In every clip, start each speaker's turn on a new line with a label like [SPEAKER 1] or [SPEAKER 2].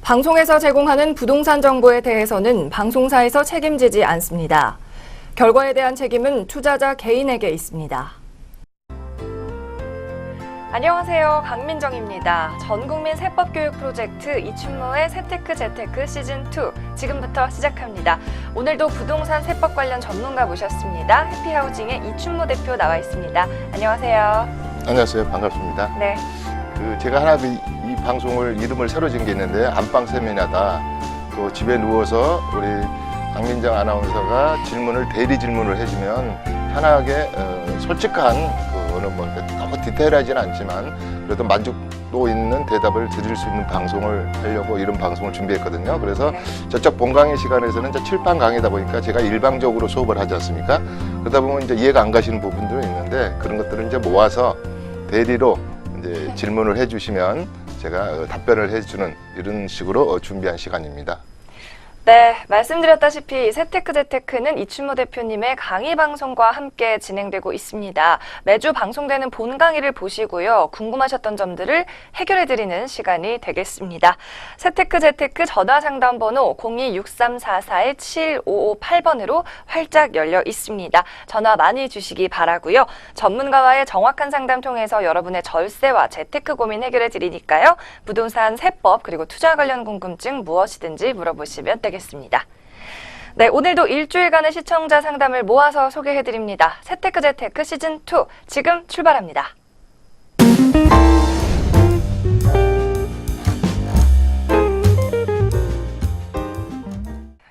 [SPEAKER 1] 방송에서 제공하는 부동산 정보에 대해서는 방송사에서 책임지지 않습니다. 결과에 대한 책임은 투자자 개인에게 있습니다. 안녕하세요. 강민정입니다. 전국민 세법교육 프로젝트 이춘모의 세테크 재테크 시즌2 지금부터 시작합니다. 오늘도 부동산 세법 관련 전문가 모셨습니다. 해피하우징의 이춘모 대표 나와 있습니다. 안녕하세요.
[SPEAKER 2] 안녕하세요. 반갑습니다.
[SPEAKER 1] 네.
[SPEAKER 2] 제가 하나 이 방송을 이름을 새로 지은 게 있는데 안방 세미나다. 또 집에 누워서 우리 강민정 아나운서가 대리 질문을 해주면 편하게 솔직한 어느 너무 디테일하지는 않지만 그래도 만족도 있는 대답을 드릴 수 있는 방송을 하려고 이런 방송을 준비했거든요. 그래서 저쪽 본강의 시간에서는 이제 칠판 강의다 보니까 제가 일방적으로 수업을 하지 않습니까? 그러다 보면 이제 이해가 안 가시는 부분들은 있는데 그런 것들을 이제 모아서 대리로 이제 질문을 해주시면 제가 답변을 해주는 이런 식으로 준비한 시간입니다.
[SPEAKER 1] 네, 말씀드렸다시피 세테크 재테크는 이춘모 대표님의 강의 방송과 함께 진행되고 있습니다. 매주 방송되는 본 강의를 보시고요. 궁금하셨던 점들을 해결해드리는 시간이 되겠습니다. 세테크 재테크 전화 상담 번호 02-6344-7558번으로 활짝 열려 있습니다. 전화 많이 주시기 바라고요. 전문가와의 정확한 상담 통해서 여러분의 절세와 재테크 고민 해결해드리니까요. 부동산 세법 그리고 투자 관련 궁금증 무엇이든지 물어보시면 되겠습니다. 네, 오늘도 일주일간의 시청자 상담을 모아서 소개해드립니다. 세테크 재테크 시즌2 지금 출발합니다.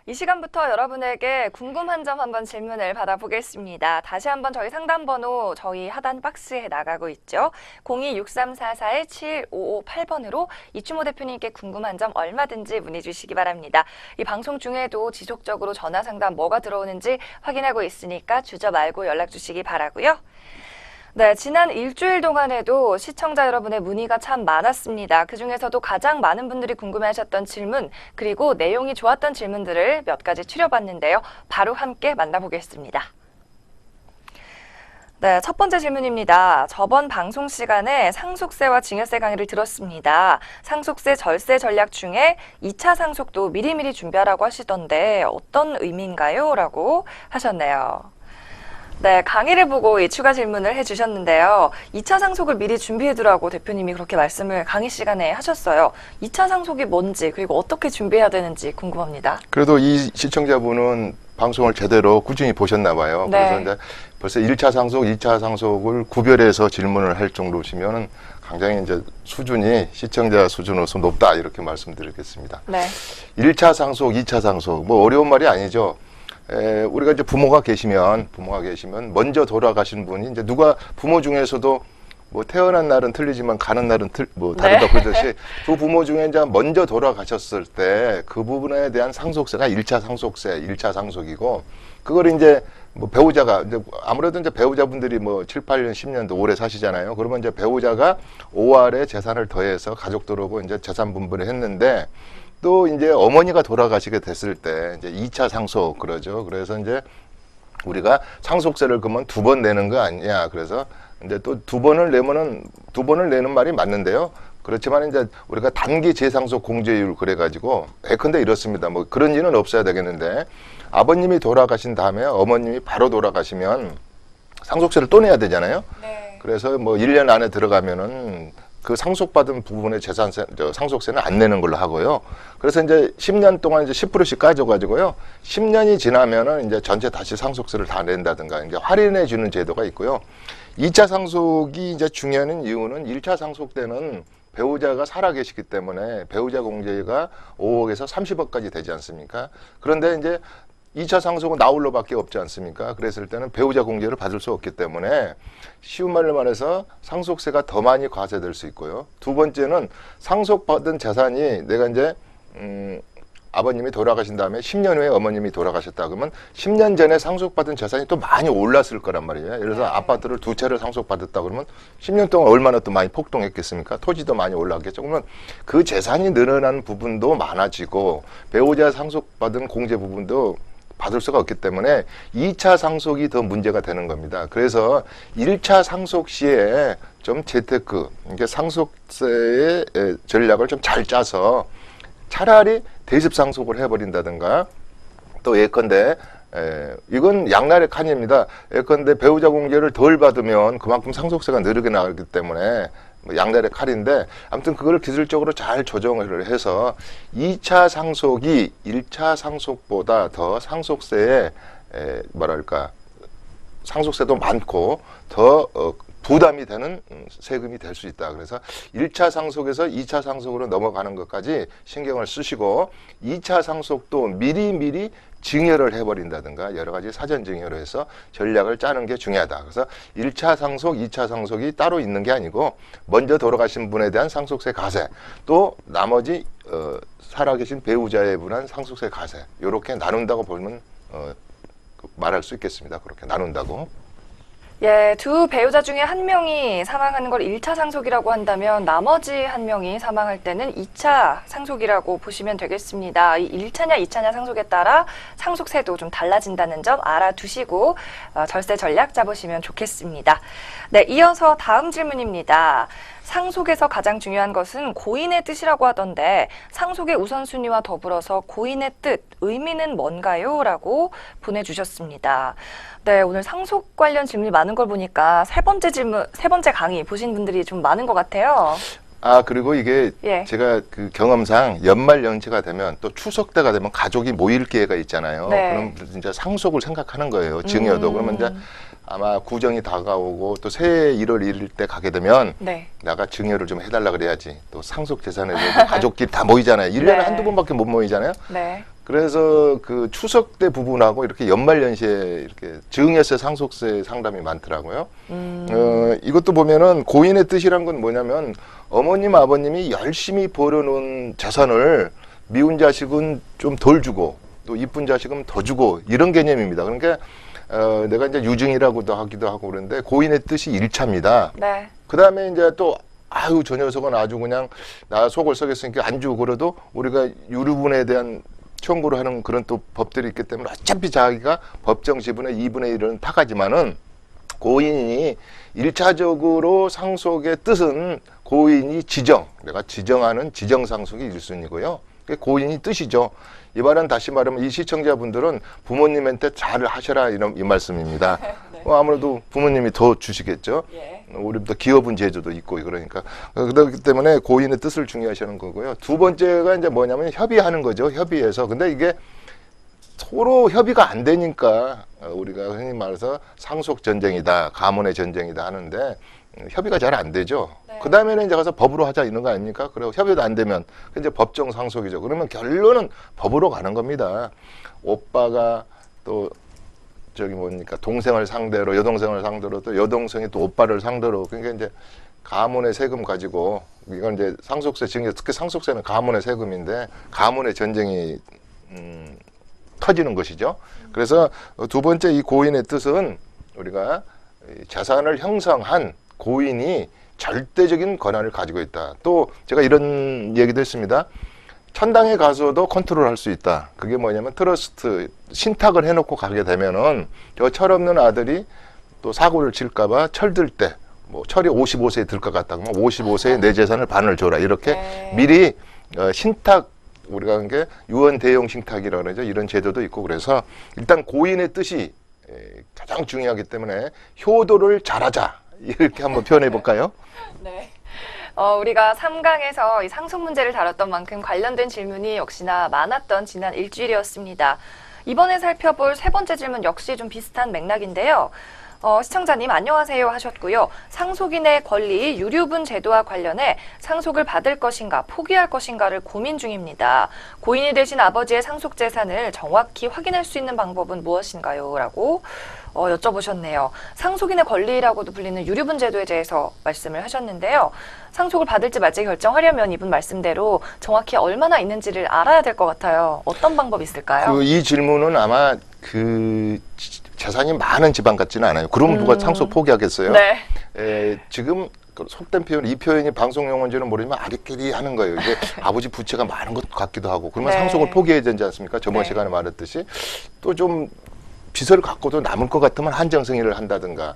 [SPEAKER 1] 이 시간부터 여러분에게 궁금한 점 한번 질문을 받아보겠습니다. 다시 한번 저희 상담번호 저희 하단 박스에 나가고 있죠. 02-6344-7558번으로 이춘모 대표님께 궁금한 점 얼마든지 문의 주시기 바랍니다. 이 방송 중에도 지속적으로 전화 상담 뭐가 들어오는지 확인하고 있으니까 주저 말고 연락 주시기 바라고요. 네, 지난 일주일 동안에도 시청자 여러분의 문의가 참 많았습니다. 그중에서도 가장 많은 분들이 궁금해하셨던 질문 그리고 내용이 좋았던 질문들을 몇 가지 추려봤는데요. 바로 함께 만나보겠습니다. 네, 첫 번째 질문입니다. 저번 방송 시간에 상속세와 증여세 강의를 들었습니다. 상속세 절세 전략 중에 2차 상속도 미리미리 준비하라고 하시던데 어떤 의미인가요? 라고 하셨네요. 네, 강의를 보고 이 추가 질문을 해주셨는데요. 2차 상속을 미리 준비해두라고 대표님이 그렇게 말씀을 강의 시간에 하셨어요. 2차 상속이 뭔지 그리고 어떻게 준비해야 되는지 궁금합니다.
[SPEAKER 2] 그래도 이 시청자분은 방송을 제대로 꾸준히 보셨나 봐요.
[SPEAKER 1] 네.
[SPEAKER 2] 그래서 이제 벌써 1차 상속, 2차 상속을 구별해서 질문을 할 정도시면 굉장히 이제 수준이 시청자 수준으로서 높다 이렇게 말씀드리겠습니다.
[SPEAKER 1] 네.
[SPEAKER 2] 1차 상속, 2차 상속 뭐 어려운 말이 아니죠. 우리가 이제 부모가 계시면 먼저 돌아가신 분이 이제 부모 중에서도 뭐 태어난 날은 틀리지만 가는 날은 다르다 그러듯이 두 부모 중에 이제 먼저 돌아가셨을 때 그 부분에 대한 상속세가 1차 상속세, 1차 상속이고 그걸 이제 뭐 배우자가 이제 아무래도 이제 배우자분들이 뭐 7, 8년, 10년도 오래 사시잖아요. 그러면 이제 배우자가 5할의 재산을 더해서 가족들하고 이제 재산 분배를 했는데 또 이제 어머니가 돌아가시게 됐을 때 이제 2차 상속 그러죠. 그래서 이제 우리가 상속세를 그러면 2번 내는 거 아니냐. 그래서 이제 또 2번을 내는 말이 맞는데요. 그렇지만 이제 우리가 단기 재상속 공제율 그래가지고 예컨대 이렇습니다. 뭐 그런 일은 없어야 되겠는데 아버님이 돌아가신 다음에 어머님이 바로 돌아가시면 상속세를 또 내야 되잖아요.
[SPEAKER 1] 네.
[SPEAKER 2] 그래서 뭐 1년 안에 들어가면은 그 상속받은 부분의 상속세는 안 내는 걸로 하고요. 그래서 이제 10년 동안 이제 10%씩 까져가지고요. 10년이 지나면은 이제 전체 다시 상속세를 다 낸다든가 이제 할인해 주는 제도가 있고요. 2차 상속이 이제 중요한 이유는 1차 상속 때는 배우자가 살아계시기 때문에 배우자 공제가 5억에서 30억까지 되지 않습니까? 그런데 이제 2차 상속은 나홀로밖에 없지 않습니까? 그랬을 때는 배우자 공제를 받을 수 없기 때문에 쉬운 말로 말해서 상속세가 더 많이 과세될 수 있고요. 두 번째는 상속받은 재산이 내가 이제 아버님이 돌아가신 다음에 10년 후에 어머님이 돌아가셨다 그러면 10년 전에 상속받은 재산이 또 많이 올랐을 거란 말이에요. 예를 들어서 아파트를 2채를 상속받았다 그러면 10년 동안 얼마나 또 많이 폭등했겠습니까? 토지도 많이 올랐겠죠. 그러면 그 재산이 늘어난 부분도 많아지고 배우자 상속받은 공제 부분도 받을 수가 없기 때문에 2차 상속이 더 문제가 되는 겁니다. 그래서 1차 상속 시에 좀 재테크, 이게 상속세의 전략을 좀 잘 짜서 차라리 대습상속을 해버린다든가 또 예컨대 이건 양날의 칸입니다. 예컨대 배우자 공제를 덜 받으면 그만큼 상속세가 느리게 나가기 때문에 뭐 양날의 칼인데 아무튼 그걸 기술적으로 잘 조정을 해서 2차 상속이 1차 상속보다 더 상속세에 뭐랄까 상속세도 많고 더 부담이 되는 세금이 될 수 있다. 그래서 1차 상속에서 2차 상속으로 넘어가는 것까지 신경을 쓰시고 2차 상속도 미리미리 증여를 해버린다든가 여러 가지 사전 증여를 해서 전략을 짜는 게 중요하다. 그래서 1차 상속, 2차 상속이 따로 있는 게 아니고 먼저 돌아가신 분에 대한 상속세 과세 또 나머지 살아계신 배우자에 분한 상속세 과세 이렇게 나눈다고 보면 말할 수 있겠습니다. 그렇게 나눈다고.
[SPEAKER 1] 예, 두 배우자 중에 한 명이 사망하는 걸 1차 상속이라고 한다면 나머지 한 명이 사망할 때는 2차 상속이라고 보시면 되겠습니다. 이 1차냐 2차냐 상속에 따라 상속세도 좀 달라진다는 점 알아두시고 절세 전략 짜보시면 좋겠습니다. 네, 이어서 다음 질문입니다. 상속에서 가장 중요한 것은 고인의 뜻이라고 하던데 상속의 우선순위와 더불어서 고인의 뜻, 의미는 뭔가요? 라고 보내주셨습니다. 네, 오늘 상속 관련 질문이 많은 걸 보니까 세 번째 강의 보신 분들이 좀 많은 것 같아요.
[SPEAKER 2] 아, 그리고 이게
[SPEAKER 1] 예.
[SPEAKER 2] 제가 그 경험상 연말 연시가 되면 또 추석 때가 되면 가족이 모일 기회가 있잖아요.
[SPEAKER 1] 네.
[SPEAKER 2] 그럼 진짜 상속을 생각하는 거예요. 증여도. 그러면 이제 아마 구정이 다가오고 또 새해 1월 1일 때 가게 되면
[SPEAKER 1] 네.
[SPEAKER 2] 내가 증여를 좀 해달라 그래야지. 또 상속 재산에 대해서 가족끼리 다 모이잖아요. 1년에
[SPEAKER 1] 네.
[SPEAKER 2] 한두 번밖에 못 모이잖아요.
[SPEAKER 1] 네.
[SPEAKER 2] 그래서 그 추석 때 부분하고 이렇게 연말 연시에 이렇게 증여세 상속세 상담이 많더라고요. 이것도 보면은 고인의 뜻이란 건 뭐냐면 어머님 아버님이 열심히 벌어놓은 재산을 미운 자식은 좀 덜 주고 또 이쁜 자식은 더 주고 이런 개념입니다. 그러니까 내가 이제 유증이라고도 하기도 하고 그러는데 고인의 뜻이 1차입니다.
[SPEAKER 1] 네.
[SPEAKER 2] 그 다음에 이제 또 아유 저 녀석은 아주 그냥 나 속을 썩였으니까 안 주고 그래도 우리가 유류분에 대한 청구를 하는 그런 또 법들이 있기 때문에 어차피 자기가 법정 지분의 2분의 1은 타가지만은 고인이 1차적으로 상속의 뜻은 고인이 내가 지정하는 지정상속이 1순위고요. 그게 고인이 뜻이죠. 이 말은 다시 말하면 이 시청자분들은 부모님한테 잘 하셔라 이 말씀입니다.
[SPEAKER 1] 네.
[SPEAKER 2] 아무래도 부모님이 더 주시겠죠.
[SPEAKER 1] 예.
[SPEAKER 2] 우리부터 기업은 제도도 있고 그러니까 그렇기 때문에 고인의 뜻을 중요하시는 거고요. 두 번째가 이제 뭐냐면 협의하는 거죠. 협의해서 근데 이게 서로 협의가 안 되니까 우리가 흔히 말해서 상속 전쟁이다, 가문의 전쟁이다 하는데 협의가 잘 안 되죠.
[SPEAKER 1] 네.
[SPEAKER 2] 그 다음에는 이제 가서 법으로 하자 이런 거 아닙니까? 그리고 협의도 안 되면 이제 법정 상속이죠. 그러면 결론은 법으로 가는 겁니다. 오빠가 또 저기 뭡니까 동생을 상대로 여동생을 상대로 또 여동생이 또 오빠를 상대로 그러니까 이제 가문의 세금 가지고 이건 이제 상속세 증여 특히 상속세는 가문의 세금인데 가문의 전쟁이 터지는 것이죠. 그래서 두 번째 이 고인의 뜻은 우리가 재산을 형성한 고인이 절대적인 권한을 가지고 있다. 또 제가 이런 얘기도 했습니다. 천당에 가서도 컨트롤할 수 있다. 그게 뭐냐면 트러스트 신탁을 해놓고 가게 되면은 저 철없는 아들이 또 사고를 칠까봐 철들 때 뭐 철이 55세에 들 것 같다 그러면 55세에 내 재산을 반을 줘라 이렇게
[SPEAKER 1] 네.
[SPEAKER 2] 미리 신탁 우리가 하는 게 유언 대용 신탁이라고 그러죠. 이런 제도도 있고 그래서 일단 고인의 뜻이 가장 중요하기 때문에 효도를 잘하자 이렇게 한번 표현해 볼까요?
[SPEAKER 1] 네. 우리가 3강에서 이 상속 문제를 다뤘던 만큼 관련된 질문이 역시나 많았던 지난 일주일이었습니다. 이번에 살펴볼 세 번째 질문 역시 좀 비슷한 맥락인데요. 시청자님 안녕하세요 하셨고요. 상속인의 권리 유류분 제도와 관련해 상속을 받을 것인가 포기할 것인가를 고민 중입니다. 고인이 되신 아버지의 상속 재산을 정확히 확인할 수 있는 방법은 무엇인가요? 라고 여쭤보셨네요. 상속인의 권리라고도 불리는 유류분 제도에 대해서 말씀을 하셨는데요. 상속을 받을지 말지 결정하려면 이분 말씀대로 정확히 얼마나 있는지를 알아야 될 것 같아요. 어떤 방법이 있을까요?
[SPEAKER 2] 이 질문은 아마 그 재산이 많은 집안 같지는 않아요. 그럼 누가 상속 포기하겠어요?
[SPEAKER 1] 네.
[SPEAKER 2] 지금 속된 표현, 이 표현이 방송 용어인지는 모르지만 아리끼리 하는 거예요. 이게 아버지 부채가 많은 것 같기도 하고 그러면
[SPEAKER 1] 네.
[SPEAKER 2] 상속을 포기해야 되지 않습니까? 저번
[SPEAKER 1] 네.
[SPEAKER 2] 시간에 말했듯이 또 좀 빚을 갖고도 남을 것 같으면 한정승인을 한다든가.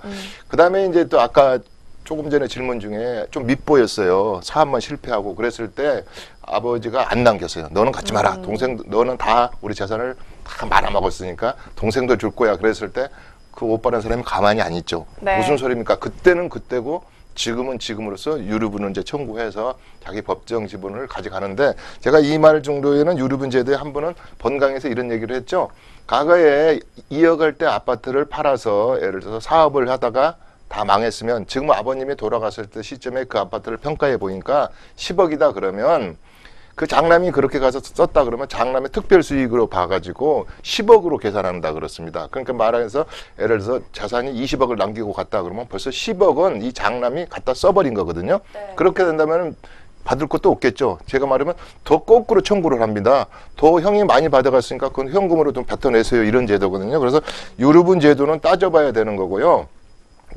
[SPEAKER 2] 그다음에 이제 또 아까 조금 전에 질문 중에 좀 밉보였어요. 사업만 실패하고 그랬을 때 아버지가 안 남겼어요. 너는 갖지 마라. 동생 너는 다 우리 재산을 다 말아먹었으니까 동생도 줄 거야. 그랬을 때 그 오빠라는 사람이 가만히 안 있죠.
[SPEAKER 1] 네.
[SPEAKER 2] 무슨 소리입니까? 그때는 그때고 지금은 지금으로서 유류분은 이제 청구해서 자기 법정 지분을 가져가는데, 제가 이 말 정도에는 유류분 제도에 한 번은 번강에서 이런 얘기를 했죠. 과거에 2억 할 때 아파트를 팔아서 예를 들어서 사업을 하다가 다 망했으면 지금 아버님이 돌아갔을 때 시점에 그 아파트를 평가해 보니까 10억이다 그러면 그 장남이 그렇게 가서 썼다 그러면 장남의 특별 수익으로 봐가지고 10억으로 계산한다 그렇습니다. 그러니까 말해서 예를 들어서 자산이 20억을 남기고 갔다 그러면 벌써 10억은 이 장남이 갖다 써버린 거거든요.
[SPEAKER 1] 네.
[SPEAKER 2] 그렇게 된다면 받을 것도 없겠죠. 제가 말하면 더 거꾸로 청구를 합니다. 더 형이 많이 받아갔으니까 그건 현금으로 좀 뱉어내세요. 이런 제도거든요. 그래서 유류분 제도는 따져봐야 되는 거고요.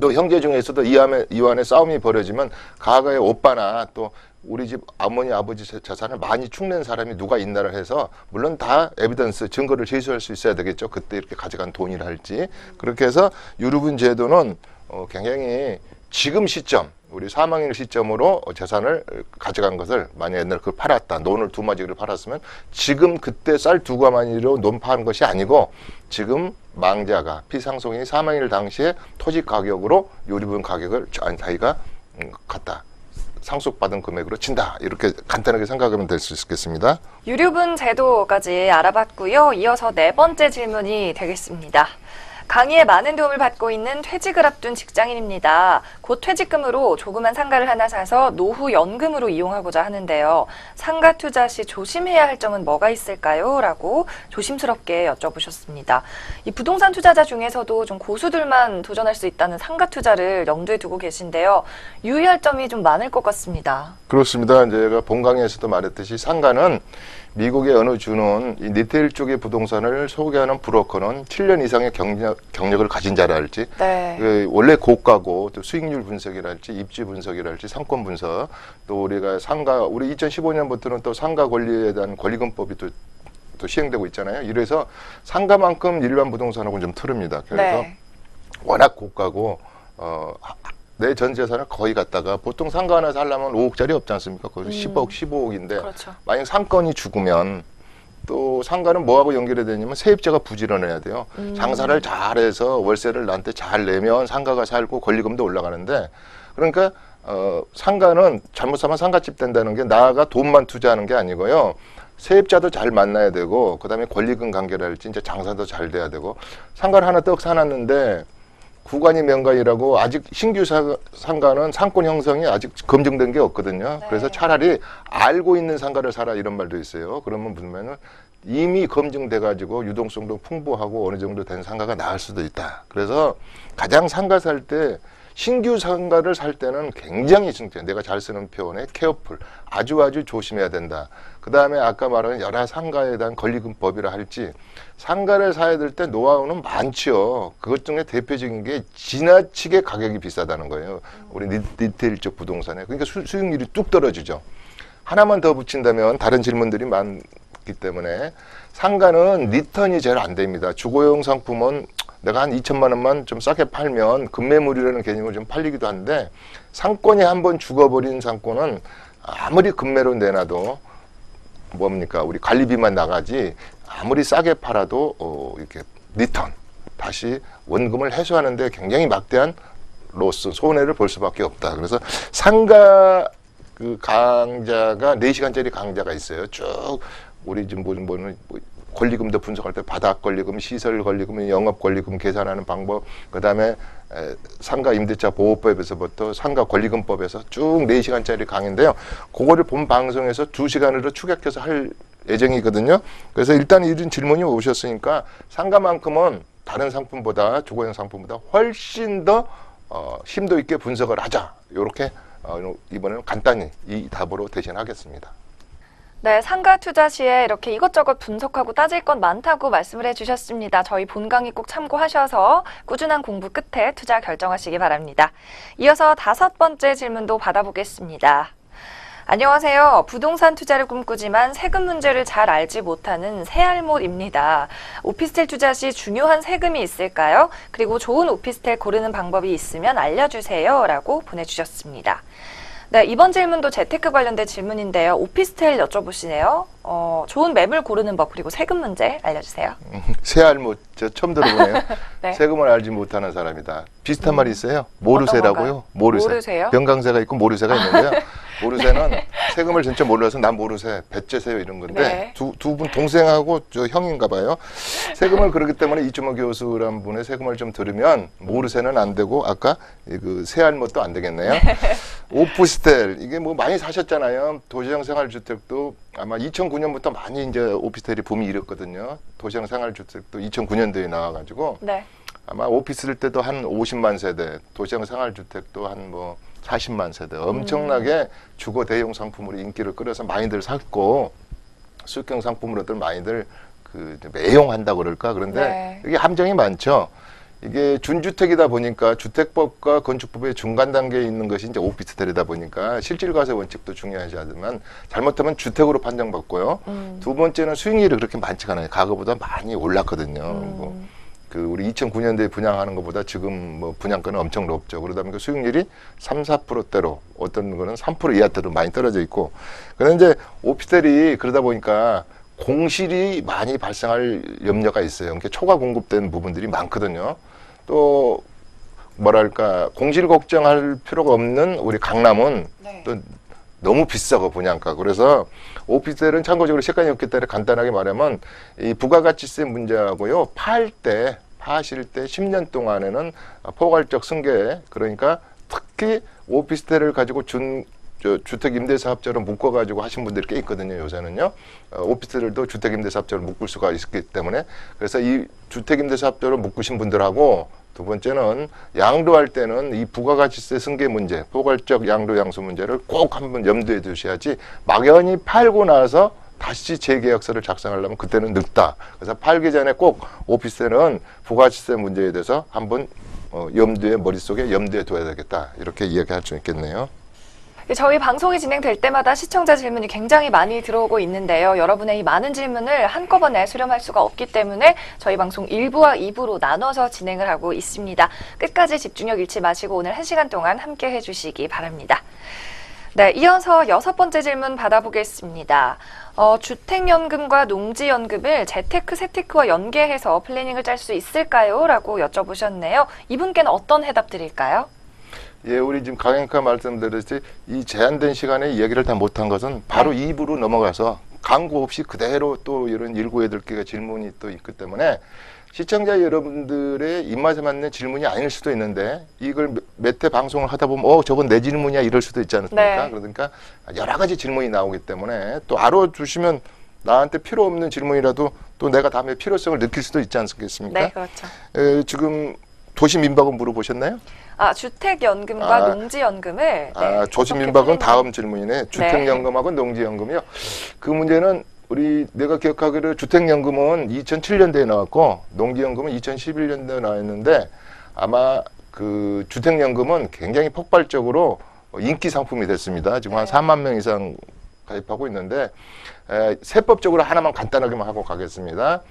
[SPEAKER 2] 또 형제 중에서도 이완의 싸움이 벌어지면 과거에 오빠나 또 우리 집 어머니 아버지 재산을 많이 축낸 사람이 누가 있나를 해서, 물론 다 에비던스 증거를 제시할 수 있어야 되겠죠. 그때 이렇게 가져간 돈이라 할지. 그렇게 해서 유류분 제도는 굉장히 지금 시점, 우리 사망일 시점으로 재산을 가져간 것을 만약 옛날 그 팔았다, 논을 2마디를 팔았으면 지금 그때 쌀 2가마니로 논 파는 것이 아니고 지금 망자가 피상속인이 사망일 당시에 토지 가격으로 유류분 가격을 자기가 갖다 상속받은 금액으로 친다. 이렇게 간단하게 생각하면 될 수 있겠습니다.
[SPEAKER 1] 유류분 제도까지 알아봤고요. 이어서 4번째 질문이 되겠습니다. 강의에 많은 도움을 받고 있는 퇴직을 앞둔 직장인입니다. 곧 퇴직금으로 조그만 상가를 하나 사서 노후 연금으로 이용하고자 하는데요. 상가 투자 시 조심해야 할 점은 뭐가 있을까요? 라고 조심스럽게 여쭤보셨습니다. 이 부동산 투자자 중에서도 좀 고수들만 도전할 수 있다는 상가 투자를 염두에 두고 계신데요. 유의할 점이 좀 많을 것 같습니다.
[SPEAKER 2] 그렇습니다. 제가 본강의에서도 말했듯이 상가는 미국의 어느 주는 이 리테일 쪽의 부동산을 소개하는 브로커는 7년 이상의 경력을 가진 자랄지,
[SPEAKER 1] 네.
[SPEAKER 2] 원래 고가고 또 수익률 분석이랄지 입지 분석이랄지 상권 분석, 또 우리가 상가, 우리 2015년부터는 또 상가 권리에 대한 권리금법이 또 시행되고 있잖아요. 이래서 상가만큼 일반 부동산하고는 좀 틀립니다. 그래서
[SPEAKER 1] 네.
[SPEAKER 2] 워낙 고가고 내 전 재산을 거의 갖다가, 보통 상가 하나 살려면 5억짜리 없지 않습니까? 거의 10억, 15억인데
[SPEAKER 1] 그렇죠.
[SPEAKER 2] 만약 상권이 죽으면 또 상가는 뭐하고 연결이 되냐면 세입자가 부지런해야 돼요. 장사를 잘해서 월세를 나한테 잘 내면 상가가 살고 권리금도 올라가는데, 그러니까 상가는 잘못 사면 상가집 된다는 게 나가 돈만 투자하는 게 아니고요. 세입자도 잘 만나야 되고, 그다음에 권리금 관계랄지 이제 장사도 잘 돼야 되고. 상가를 하나 떡 사놨는데 구간이 명가이라고 아직 신규 상가는 상권 형성이 아직 검증된 게 없거든요.
[SPEAKER 1] 네.
[SPEAKER 2] 그래서 차라리 알고 있는 상가를 사라 이런 말도 있어요. 그러면 무슨 이미 검증돼 가지고 유동성도 풍부하고 어느 정도 된 상가가 나을 수도 있다. 그래서 가장 상가 살 때, 신규 상가를 살 때는 굉장히 진짜 내가 잘 쓰는 표현에 케어풀, 아주 조심해야 된다. 그 다음에 아까 말한 여러 상가에 대한 권리금법이라 할지, 상가를 사야 될 때 노하우는 많지요. 그것 중에 대표적인 게 지나치게 가격이 비싸다는 거예요. 우리 리테일 쪽 부동산에. 그러니까 수익률이 뚝 떨어지죠. 하나만 더 붙인다면 다른 질문들이 많기 때문에 상가는 리턴이 제일 안 됩니다. 주거용 상품은 내가 한 2천만 원만 좀 싸게 팔면 급매물이라는 개념으로 좀 팔리기도 한데, 상권이 한번 죽어버린 상권은 아무리 급매로 내놔도 뭡니까, 우리 관리비만 나가지 아무리 싸게 팔아도 이렇게 리턴, 다시 원금을 회수하는데 굉장히 막대한 로스, 손해를 볼 수밖에 없다. 그래서 상가 그 강좌가 4시간짜리 강좌가 있어요. 쭉 우리 지금 보는 권리금도 분석할 때 바닥 권리금, 시설 권리금, 영업 권리금 계산하는 방법, 그다음에 상가 임대차 보호법에서부터 상가 권리금법에서 쭉 4시간짜리 강의인데요. 그거를 본 방송에서 2시간으로 축약해서 할 예정이거든요. 그래서 일단 이런 질문이 오셨으니까 상가만큼은 다른 상품보다, 주거용 상품보다 훨씬 더 심도 있게 분석을 하자. 이렇게 이번에는 간단히 이 답으로 대신하겠습니다.
[SPEAKER 1] 네, 상가 투자 시에 이렇게 이것저것 분석하고 따질 건 많다고 말씀을 해주셨습니다. 저희 본 강의 꼭 참고하셔서 꾸준한 공부 끝에 투자 결정하시기 바랍니다. 이어서 5번째 질문도 받아보겠습니다. 안녕하세요. 부동산 투자를 꿈꾸지만 세금 문제를 잘 알지 못하는 새알못입니다. 오피스텔 투자 시 중요한 세금이 있을까요? 그리고 좋은 오피스텔 고르는 방법이 있으면 알려주세요. 라고 보내주셨습니다. 네, 이번 질문도 재테크 관련된 질문인데요. 오피스텔 여쭤보시네요. 좋은 매물 고르는 법 그리고 세금 문제 알려주세요.
[SPEAKER 2] 새알못 저 처음 들어보네요.
[SPEAKER 1] 네.
[SPEAKER 2] 세금을 알지 못하는 사람이다. 비슷한 말이 있어요. 모르쇠라고요. 모르쇠.
[SPEAKER 1] 모르쇠요?
[SPEAKER 2] 병강세가 있고 모르쇠가 있는데요. 모르쇠는 세금을 진짜 몰라서 난 모르쇠, 배째세요 이런 건데
[SPEAKER 1] 네.
[SPEAKER 2] 두 분 동생하고 저 형인가 봐요. 세금을 그렇기 때문에 이주모 교수란 분의 세금을 좀 들으면 모르쇠는 안 되고 아까 그 새알못도 안 되겠네요. 오피스텔 이게 뭐 많이 사셨잖아요. 도시형 생활주택도 아마 2009년부터 많이 이제 오피스텔이 붐이 일었거든요. 도시형 생활주택도 2009년도에 나와가지고
[SPEAKER 1] 네.
[SPEAKER 2] 아마 오피스텔 때도 한 50만 세대, 도시형 생활주택도 한 뭐 40만 세대 엄청나게 주거 대용 상품으로 인기를 끌어서 많이들 샀고 수익형 상품으로들 많이들 그 매용한다고 그럴까 그런데
[SPEAKER 1] 네.
[SPEAKER 2] 이게 함정이 많죠. 이게 준주택이다 보니까 주택법과 건축법의 중간 단계에 있는 것이 이제 오피스텔이다 보니까 실질과세 원칙도 중요하지 않지만 잘못하면 주택으로 판정받고요. 두 번째는 수익률이 그렇게 많지가 않아요. 과거보다 많이 올랐거든요. 뭐 그 우리 2009년도에 분양하는 것보다 지금 뭐 분양가는 엄청 높죠. 그러다 보니까 수익률이 3, 4%대로 어떤 거는 3% 이하대로 많이 떨어져 있고. 그런데 이제 오피스텔이 그러다 보니까 공실이 많이 발생할 염려가 있어요. 그러니까 초과 공급된 부분들이 많거든요. 또 뭐랄까 공실 걱정할 필요가 없는 우리 강남은
[SPEAKER 1] 네.
[SPEAKER 2] 또 너무 비싸고 분양가. 그래서 오피스텔은 참고적으로 시간이 없기 때문에 간단하게 말하면 이 부가가치세 문제하고요. 파실 때 10년 동안에는 포괄적 승계 그러니까 특히 오피스텔을 가지고 주택임대사업자로 묶어가지고 하신 분들이 꽤 있거든요. 요새는요. 오피스텔도 주택임대사업자로 묶을 수가 있기 때문에 그래서 이 주택임대사업자로 묶으신 분들하고 두 번째는 양도할 때는 이 부가가치세 승계 문제, 포괄적 양도 양수 문제를 꼭 한번 염두에 두셔야지 막연히 팔고 나서 다시 재계약서를 작성하려면 그때는 늦다. 그래서 팔기 전에 꼭 오피스텔은 부가가치세 문제에 대해서 한번 머릿속에 염두에 둬야 되겠다. 이렇게 이야기할 수 있겠네요.
[SPEAKER 1] 저희 방송이 진행될 때마다 시청자 질문이 굉장히 많이 들어오고 있는데요. 여러분의 이 많은 질문을 한꺼번에 수렴할 수가 없기 때문에 저희 방송 1부와 2부로 나눠서 진행을 하고 있습니다. 끝까지 집중력 잃지 마시고 오늘 1시간 동안 함께 해주시기 바랍니다. 네, 이어서 6번째 질문 받아보겠습니다. 주택연금과 농지연금을 재테크, 세테크와 연계해서 플래닝을 짤 수 있을까요? 라고 여쭤보셨네요. 이분께는 어떤 해답 드릴까요?
[SPEAKER 2] 예, 우리 지금 강행카 말씀드렸듯이 이 제한된 시간에 이야기를 다 못한 것은 바로 2부로 넘어가서 광고 없이 그대로 또 이런 7, 8개가 질문이 또 있기 때문에 시청자 여러분들의 입맛에 맞는 질문이 아닐 수도 있는데 이걸 몇 회 방송을 하다 보면 저건 내 질문이야 이럴 수도 있지 않습니까?
[SPEAKER 1] 네.
[SPEAKER 2] 그러니까 여러 가지 질문이 나오기 때문에 또 알아주시면 나한테 필요 없는 질문이라도 또 내가 다음에 필요성을 느낄 수도 있지 않겠습니까?
[SPEAKER 1] 네, 그렇죠.
[SPEAKER 2] 지금 도시민박은 물어보셨나요?
[SPEAKER 1] 주택연금과 농지연금을
[SPEAKER 2] 조시민박은 다음 질문이네. 주택연금하고 농지연금이요. 그 문제는 내가 기억하기로 주택연금은 2007년도에 나왔고 농지연금은 2011년도에 나왔는데 아마 그 주택연금은 굉장히 폭발적으로 인기 상품이 됐습니다. 지금 한 4만 명 이상 가입하고 있는데 세법적으로 하나만 간단하게만 하고 가겠습니다.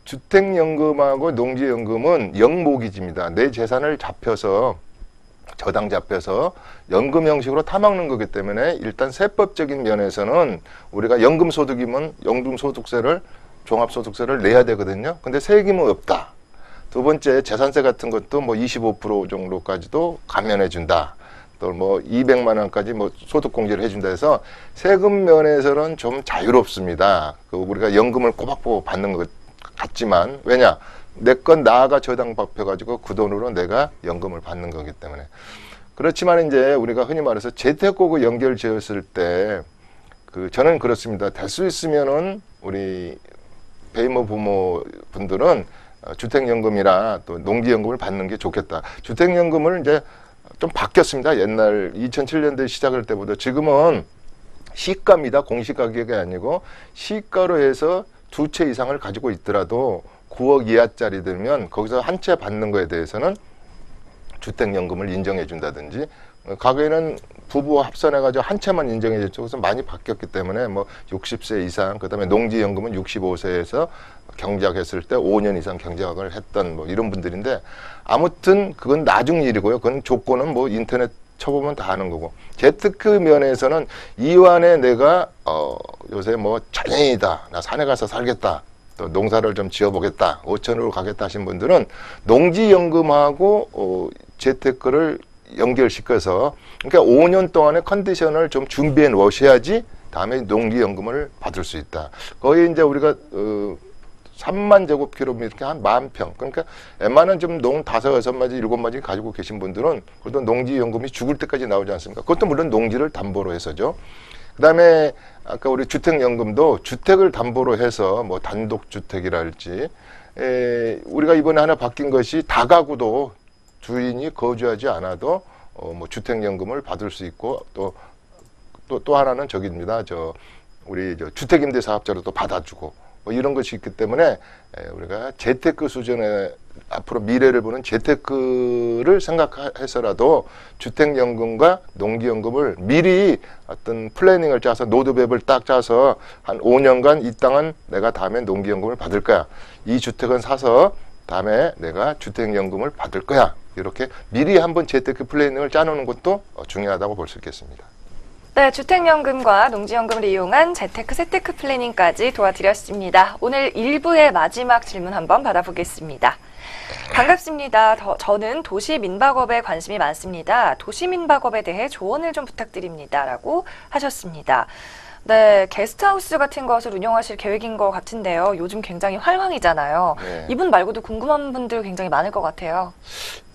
[SPEAKER 2] 주택연금하고 농지연금은 영모기지입니다. 내 재산을 저당 잡혀서 연금 형식으로 타먹는 거기 때문에 일단 세법적인 면에서는 우리가 연금소득이면 연금소득세를 종합소득세를 내야 되거든요. 근데 세금은 없다. 두 번째 재산세 같은 것도 뭐 25% 정도까지도 감면해 준다. 또 뭐 200만 원까지 뭐 소득 공제를 해준다 해서 세금 면에서는 좀 자유롭습니다. 우리가 연금을 꼬박꼬박 받는 것 같지만 왜냐? 내 건 나가 저당 잡혀가지고 그 돈으로 내가 연금을 받는 거기 때문에. 그렇지만 이제 우리가 흔히 말해서 재테크하고 연결 지었을 때 저는 그렇습니다. 될 수 있으면은 우리 배이모 부모 분들은 주택연금이나 또 농지연금을 받는 게 좋겠다. 주택연금을 이제 좀 바뀌었습니다. 옛날 2007년도에 시작할 때보다 지금은 시가입니다. 공시가격이 아니고 시가로 해서 2채 이상을 가지고 있더라도 9억 이하짜리 들면 거기서 한 채 받는 거에 대해서는 주택연금을 인정해 준다든지 과거에는 부부 합산해가지고 한 채만 인정해 줬죠. 그래서 많이 바뀌었기 때문에 뭐 60세 이상, 그다음에 농지연금은 65세에서 경작했을 때 5년 이상 경작을 했던 뭐 이런 분들인데 아무튼 그건 나중 일이고요. 그건 조건은 뭐 인터넷 쳐보면 다 아는 거고. 재테크 면에서는 이완에 내가 요새 뭐 자연이다, 나 산에 가서 살겠다, 또 농사를 좀 지어보겠다, 5천으로 가겠다 하신 분들은 농지연금하고 재테크를 연결시켜서, 그러니까 5년 동안의 컨디션을 좀 준비해 놓으셔야지 다음에 농지연금을 받을 수 있다. 거의 이제 우리가 3만 제곱킬로미터 한 10,000평. 그러니까 웬만한 좀 농 5, 6마지, 7마지 가지고 계신 분들은 그래도 농지연금이 죽을 때까지 나오지 않습니까? 그것도 물론 농지를 담보로 해서죠. 그다음에 아까 우리 주택연금도 주택을 담보로 해서 뭐 단독주택이랄지, 우리가 이번에 하나 바뀐 것이 다가구도 주인이 거주하지 않아도 뭐 주택연금을 받을 수 있고, 또 하나는 저기입니다. 우리 주택임대사업자로도 받아주고 뭐 이런 것이 있기 때문에 우리가 재테크 수준의 앞으로 미래를 보는 재테크를 생각해서라도 주택연금과 농지연금을 미리 어떤 플래닝을 짜서 노드맵을 딱 짜서 한 5년간 이 땅은 내가 다음에 농지연금을 받을 거야, 이 주택은 사서 다음에 내가 주택연금을 받을 거야, 이렇게 미리 한번 재테크 플래닝을 짜놓는 것도 중요하다고 볼 수 있겠습니다.
[SPEAKER 1] 네, 주택연금과 농지연금을 이용한 재테크, 세테크 플래닝까지 도와드렸습니다. 오늘 1부의 마지막 질문 한번 받아보겠습니다. 반갑습니다. 저는 도시민박업에 관심이 많습니다. 도시민박업에 대해 조언을 좀 부탁드립니다. 라고 하셨습니다. 네, 게스트하우스 같은 것을 운영하실 계획인 것 같은데요. 요즘 굉장히 활황이잖아요.
[SPEAKER 2] 네.
[SPEAKER 1] 이분 말고도 궁금한 분들 굉장히 많을 것 같아요.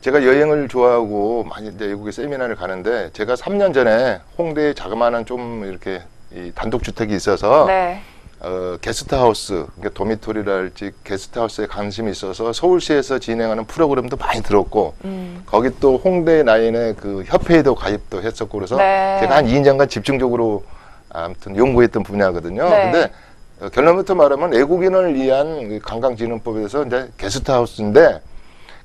[SPEAKER 2] 제가 여행을 좋아하고 많이 이제 외국에 세미나를 가는데, 제가 3년 전에 홍대에 자그마한 좀 이렇게 이 단독주택이 있어서
[SPEAKER 1] 네.
[SPEAKER 2] 게스트하우스, 그러니까 도미토리랄지 게스트하우스에 관심이 있어서 서울시에서 진행하는 프로그램도 많이 들었고, 거기 또 홍대 나인의 그 협회에도 가입도 했었고, 그래서
[SPEAKER 1] 네.
[SPEAKER 2] 제가 한 2년간 집중적으로 아무튼 연구했던 분야거든요.
[SPEAKER 1] 네.
[SPEAKER 2] 근데 결론부터 말하면 외국인을 위한 관광진흥법에 대해서 이제 게스트하우스인데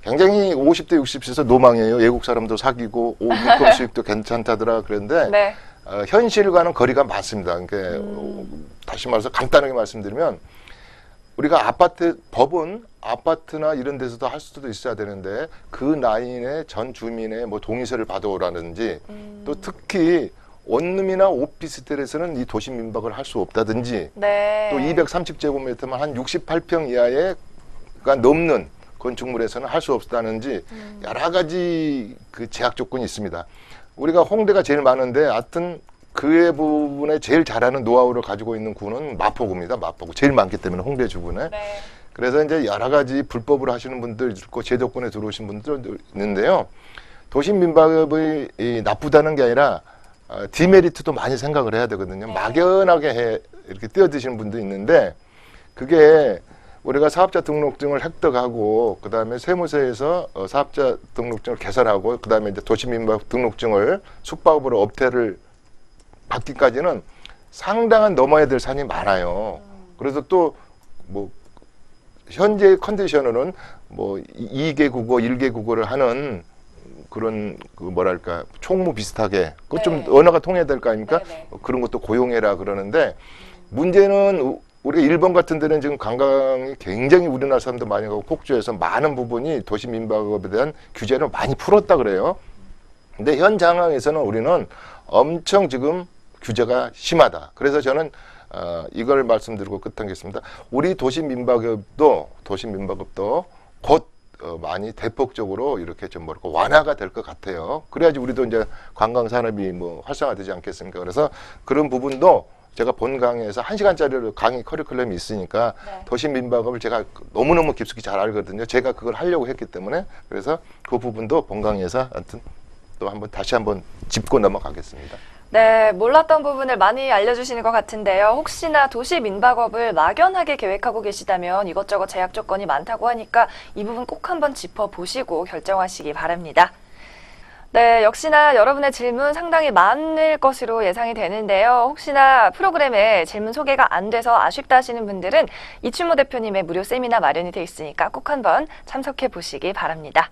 [SPEAKER 2] 굉장히 50대, 60세에서 노망이에요. 외국 사람도 사귀고 인건 수익도 괜찮다더라 그랬는데
[SPEAKER 1] 네.
[SPEAKER 2] 현실과는 거리가 많습니다. 그러니까 다시 말해서 간단하게 말씀드리면, 우리가 법은 아파트나 이런 데서도 할 수도 있어야 되는데 그 라인의 전 주민의 뭐 동의서를 받아오라든지, 또 특히 원룸이나 오피스텔에서는 이 도시 민박을 할 수 없다든지,
[SPEAKER 1] 네.
[SPEAKER 2] 또 230제곱미터만 한 68평 이하가 넘는 건축물에서는 할 수 없다는지 여러 가지 그 제약 조건이 있습니다. 우리가 홍대가 제일 많은데 하여튼 그 부분에 제일 잘하는 노하우를 가지고 있는 구는 마포구입니다. 마포구 제일 많기 때문에 홍대 주변에.
[SPEAKER 1] 네.
[SPEAKER 2] 그래서 이제 여러 가지 불법으로 하시는 분들 있고 제도권에 들어오신 분들도 있는데요. 도심민박이 나쁘다는 게 아니라 디메리트도 많이 생각을 해야 되거든요.
[SPEAKER 1] 네.
[SPEAKER 2] 막연하게 이렇게 뛰어드시는 분도 있는데, 그게 우리가 사업자 등록증을 획득하고 그다음에 세무서에서 사업자 등록증을 개설하고 그다음에 이제 도시민박 등록증을 숙박업으로 업태를 받기까지는 상당한 넘어야 될 산이 많아요. 그래서 또 뭐 현재 컨디션으로는 뭐 2개 국어, 1개 국어를 하는 그런 그 뭐랄까 총무 비슷하게 그 좀
[SPEAKER 1] 네.
[SPEAKER 2] 언어가 통해야 될 거 아닙니까?
[SPEAKER 1] 네네.
[SPEAKER 2] 그런 것도 고용해라 그러는데, 문제는 우리가 일본 같은 데는 지금 관광이 굉장히 우리나라 사람도 많이 가고 폭주해서 많은 부분이 도시 민박업에 대한 규제를 많이 풀었다 그래요. 근데 현 상황에서는 우리는 엄청 지금 규제가 심하다. 그래서 저는 이걸 말씀드리고 끝하겠습니다. 우리 도시 민박업도 곧 많이 대폭적으로 이렇게 좀 뭐랄까 완화가 될 것 같아요. 그래야지 우리도 이제 관광 산업이 뭐 활성화되지 않겠습니까? 그래서 그런 부분도 제가 본 강의에서 1시간짜리로 강의 커리큘럼이 있으니까
[SPEAKER 1] 네.
[SPEAKER 2] 도시 민박업을 제가 너무너무 깊숙이 잘 알거든요. 제가 그걸 하려고 했기 때문에. 그래서 그 부분도 본 강의에서 하여튼 또 다시 한번 짚고 넘어가겠습니다.
[SPEAKER 1] 네, 몰랐던 부분을 많이 알려주시는 것 같은데요. 혹시나 도시 민박업을 막연하게 계획하고 계시다면 이것저것 제약 조건이 많다고 하니까 이 부분 꼭 한번 짚어보시고 결정하시기 바랍니다. 네, 역시나 여러분의 질문 상당히 많을 것으로 예상이 되는데요. 혹시나 프로그램에 질문 소개가 안 돼서 아쉽다 하시는 분들은 이춘모 대표님의 무료 세미나 마련이 되어 있으니까 꼭 한번 참석해 보시기 바랍니다.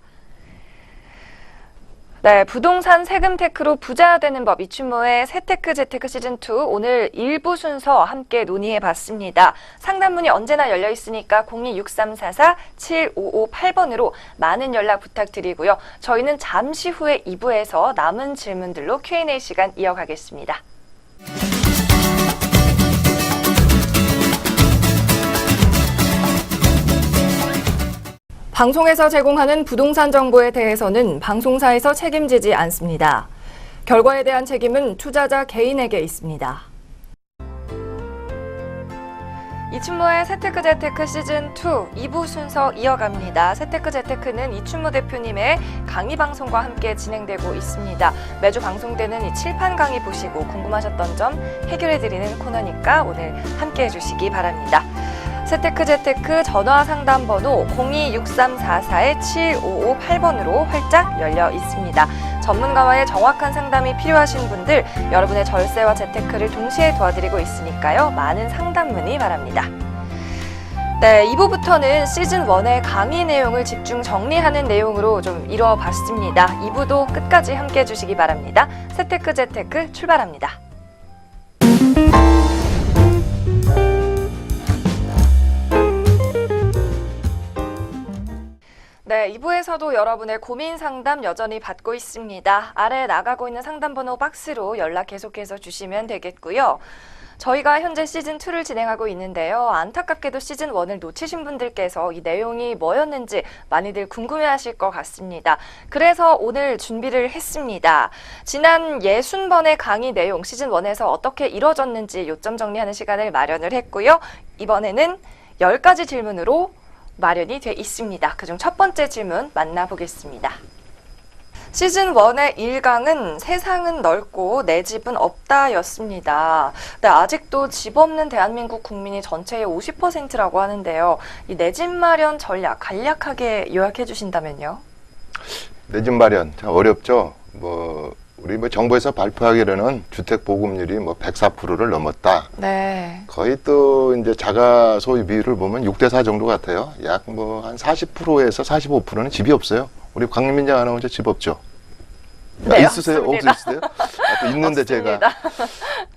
[SPEAKER 1] 네, 부동산 세금 테크로 부자 되는 법 이춘모의 새테크 재테크 시즌2 오늘 일부 순서 함께 논의해 봤습니다. 상담문이 언제나 열려 있으니까 02-6344-7558번으로 많은 연락 부탁드리고요. 저희는 잠시 후에 2부에서 남은 질문들로 Q&A 시간 이어가겠습니다. 방송에서 제공하는 부동산 정보에 대해서는 방송사에서 책임지지 않습니다. 결과에 대한 책임은 투자자 개인에게 있습니다. 이춘모의 새테크 재테크 시즌2 2부 순서 이어갑니다. 새테크 재테크는 이춘모 대표님의 강의 방송과 함께 진행되고 있습니다. 매주 방송되는 이 칠판 강의 보시고 궁금하셨던 점 해결해드리는 코너니까 오늘 함께 해주시기 바랍니다. 새테크 재테크 전화 상담 번호 02-6344-7558번으로 활짝 열려 있습니다. 전문가와의 정확한 상담이 필요하신 분들, 여러분의 절세와 재테크를 동시에 도와드리고 있으니까요. 많은 상담 문의 바랍니다. 네, 2부부터는 시즌1의 강의 내용을 집중 정리하는 내용으로 좀 이뤄봤습니다. 2부도 끝까지 함께 해주시기 바랍니다. 새테크 재테크 출발합니다. 네, 2부에서도 여러분의 고민 상담 여전히 받고 있습니다. 아래 나가고 있는 상담번호 박스로 연락 계속해서 주시면 되겠고요. 저희가 현재 시즌2를 진행하고 있는데요. 안타깝게도 시즌1을 놓치신 분들께서 이 내용이 뭐였는지 많이들 궁금해하실 것 같습니다. 그래서 오늘 준비를 했습니다. 지난 60번의 강의 내용 시즌1에서 어떻게 이루어졌는지 요점 정리하는 시간을 마련을 했고요. 이번에는 10가지 질문으로 마련이 돼 있습니다. 그중 첫 번째 질문 만나보겠습니다. 시즌1의 1강은 세상은 넓고 내 집은 없다 였습니다. 네, 아직도 집 없는 대한민국 국민이 전체의 50%라고 하는데요. 이 내 집 마련 전략 간략하게 요약해 주신다면요.
[SPEAKER 2] 내 집 마련 참 어렵죠. 우리 정부에서 발표하기로는 주택 보급률이 104%를 넘었다.
[SPEAKER 1] 네.
[SPEAKER 2] 거의 또 이제 자가 소유 비율을 보면 6대4 정도 같아요. 약 한 40%에서 45%는 집이 없어요. 우리 강민정 아나운서 집 없죠?
[SPEAKER 1] 네,
[SPEAKER 2] 있으세요?
[SPEAKER 1] 없습니다.
[SPEAKER 2] 없으세요? 또 있는데
[SPEAKER 1] 없습니다.
[SPEAKER 2] 제가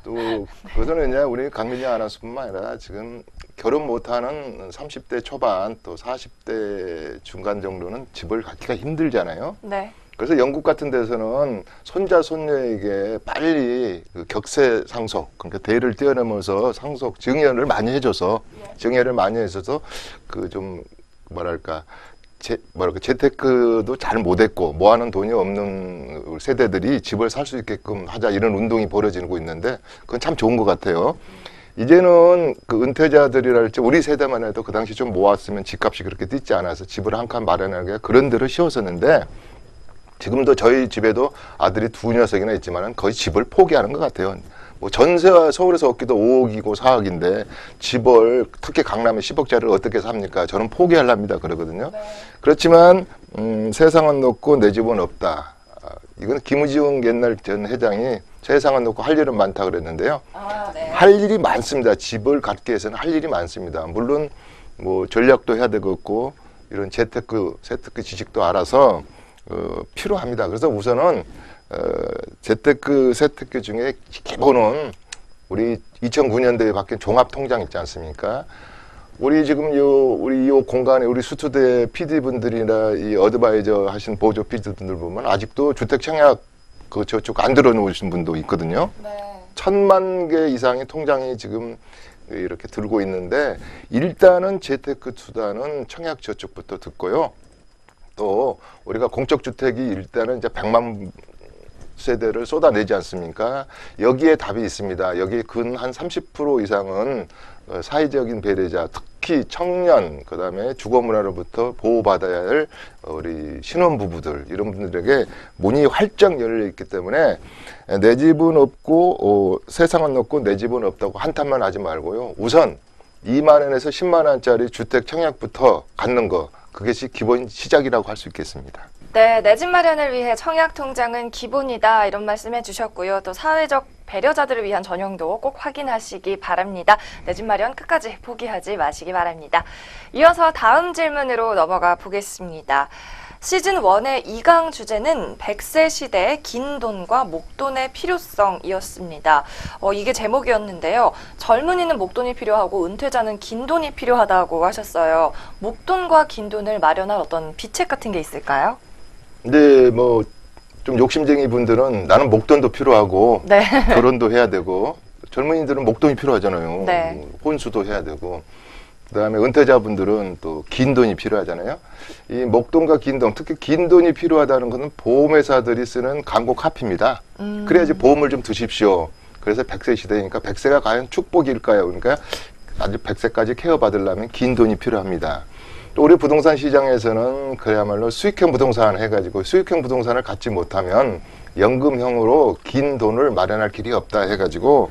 [SPEAKER 2] 또 그것은 이제 우리 강민정 아나운서뿐만 아니라 지금 결혼 못하는 30대 초반 또 40대 중간 정도는 집을 갖기가 힘들잖아요.
[SPEAKER 1] 네.
[SPEAKER 2] 그래서 영국 같은 데서는 손자 손녀에게 빨리 그 격세 상속, 그러니까 대를 뛰어넘어서 상속 증여를 많이 해줘서 그 좀 재테크도 잘 못했고 모아놓은 돈이 없는 세대들이 집을 살 수 있게끔 하자 이런 운동이 벌어지고 있는데 그건 참 좋은 것 같아요. 이제는 그 은퇴자들이랄지 우리 세대만 해도 그 당시 좀 모았으면 집값이 그렇게 뛰지 않아서 집을 한 칸 마련하기가 그런 대로 쉬웠었는데 지금도 저희 집에도 아들이 2녀석이나 있지만은 거의 집을 포기하는 것 같아요. 전세와 서울에서 얻기도 5억이고 4억인데 집을 특히 강남에 10억짜리를 어떻게 삽니까? 저는 포기하랍니다 그러거든요. 네. 그렇지만 세상은 높고 내 집은 없다. 이건 김우지웅 옛날 전 회장이 세상은 높고 할 일은 많다 그랬는데요. 네. 할 일이 많습니다. 집을 갖기 위해서는 할 일이 많습니다. 물론 전략도 해야 되겠고 이런 재테크 지식도 알아서 필요합니다. 그래서 우선은 재테크, 세테크 중에 기본은 우리 2009년도에 바뀐 종합통장 있지 않습니까? 우리 지금 우리 이 공간에 우리 수투대 PD분들이나 이 어드바이저 하신 보조 PD분들 보면 아직도 주택 청약 저쪽 안 들어놓으신 분도 있거든요. 네. 1000만 개 이상의 통장이 지금 이렇게 들고 있는데 일단은 재테크 투자는 청약 저축부터 듣고요. 또 우리가 공적 주택이 일단은 이제 100만 세대를 쏟아내지 않습니까? 여기에 답이 있습니다. 여기 근 한 30% 이상은 사회적인 배려자, 특히 청년, 그다음에 주거 문화로부터 보호받아야 할 우리 신혼부부들 이런 분들에게 문이 활짝 열려 있기 때문에 내 집은 없고 세상은 없고 내 집은 없다고 한탄만 하지 말고요. 우선 2만 원에서 10만 원짜리 주택 청약부터 갖는 거. 그것이 기본 시작이라고 할 수 있겠습니다.
[SPEAKER 1] 네, 내 집 마련을 위해 청약통장은 기본이다 이런 말씀해 주셨고요. 또 사회적 배려자들을 위한 전형도 꼭 확인하시기 바랍니다. 내 집 마련 끝까지 포기하지 마시기 바랍니다. 이어서 다음 질문으로 넘어가 보겠습니다. 시즌 1의 2강 주제는 100세 시대의 긴 돈과 목돈의 필요성이었습니다. 이게 제목이었는데요. 젊은이는 목돈이 필요하고 은퇴자는 긴 돈이 필요하다고 하셨어요. 목돈과 긴 돈을 마련할 어떤 비책 같은 게 있을까요?
[SPEAKER 2] 근데 뭐 좀 욕심쟁이 분들은 나는 목돈도 필요하고
[SPEAKER 1] 네.
[SPEAKER 2] 결혼도 해야 되고 젊은이들은 목돈이 필요하잖아요.
[SPEAKER 1] 네.
[SPEAKER 2] 혼수도 해야 되고 그다음에 은퇴자분들은 또 긴 돈이 필요하잖아요. 이 목돈과 긴 돈, 특히 긴 돈이 필요하다는 것은 보험회사들이 쓰는 광고 카피입니다. 그래야지 보험을 좀 드십시오. 그래서 100세 시대니까 100세가 과연 축복일까요? 그러니까 아직 100세까지 케어받으려면 긴 돈이 필요합니다. 또 우리 부동산 시장에서는 그야말로 수익형 부동산 해가지고 수익형 부동산을 갖지 못하면 연금형으로 긴 돈을 마련할 길이 없다 해가지고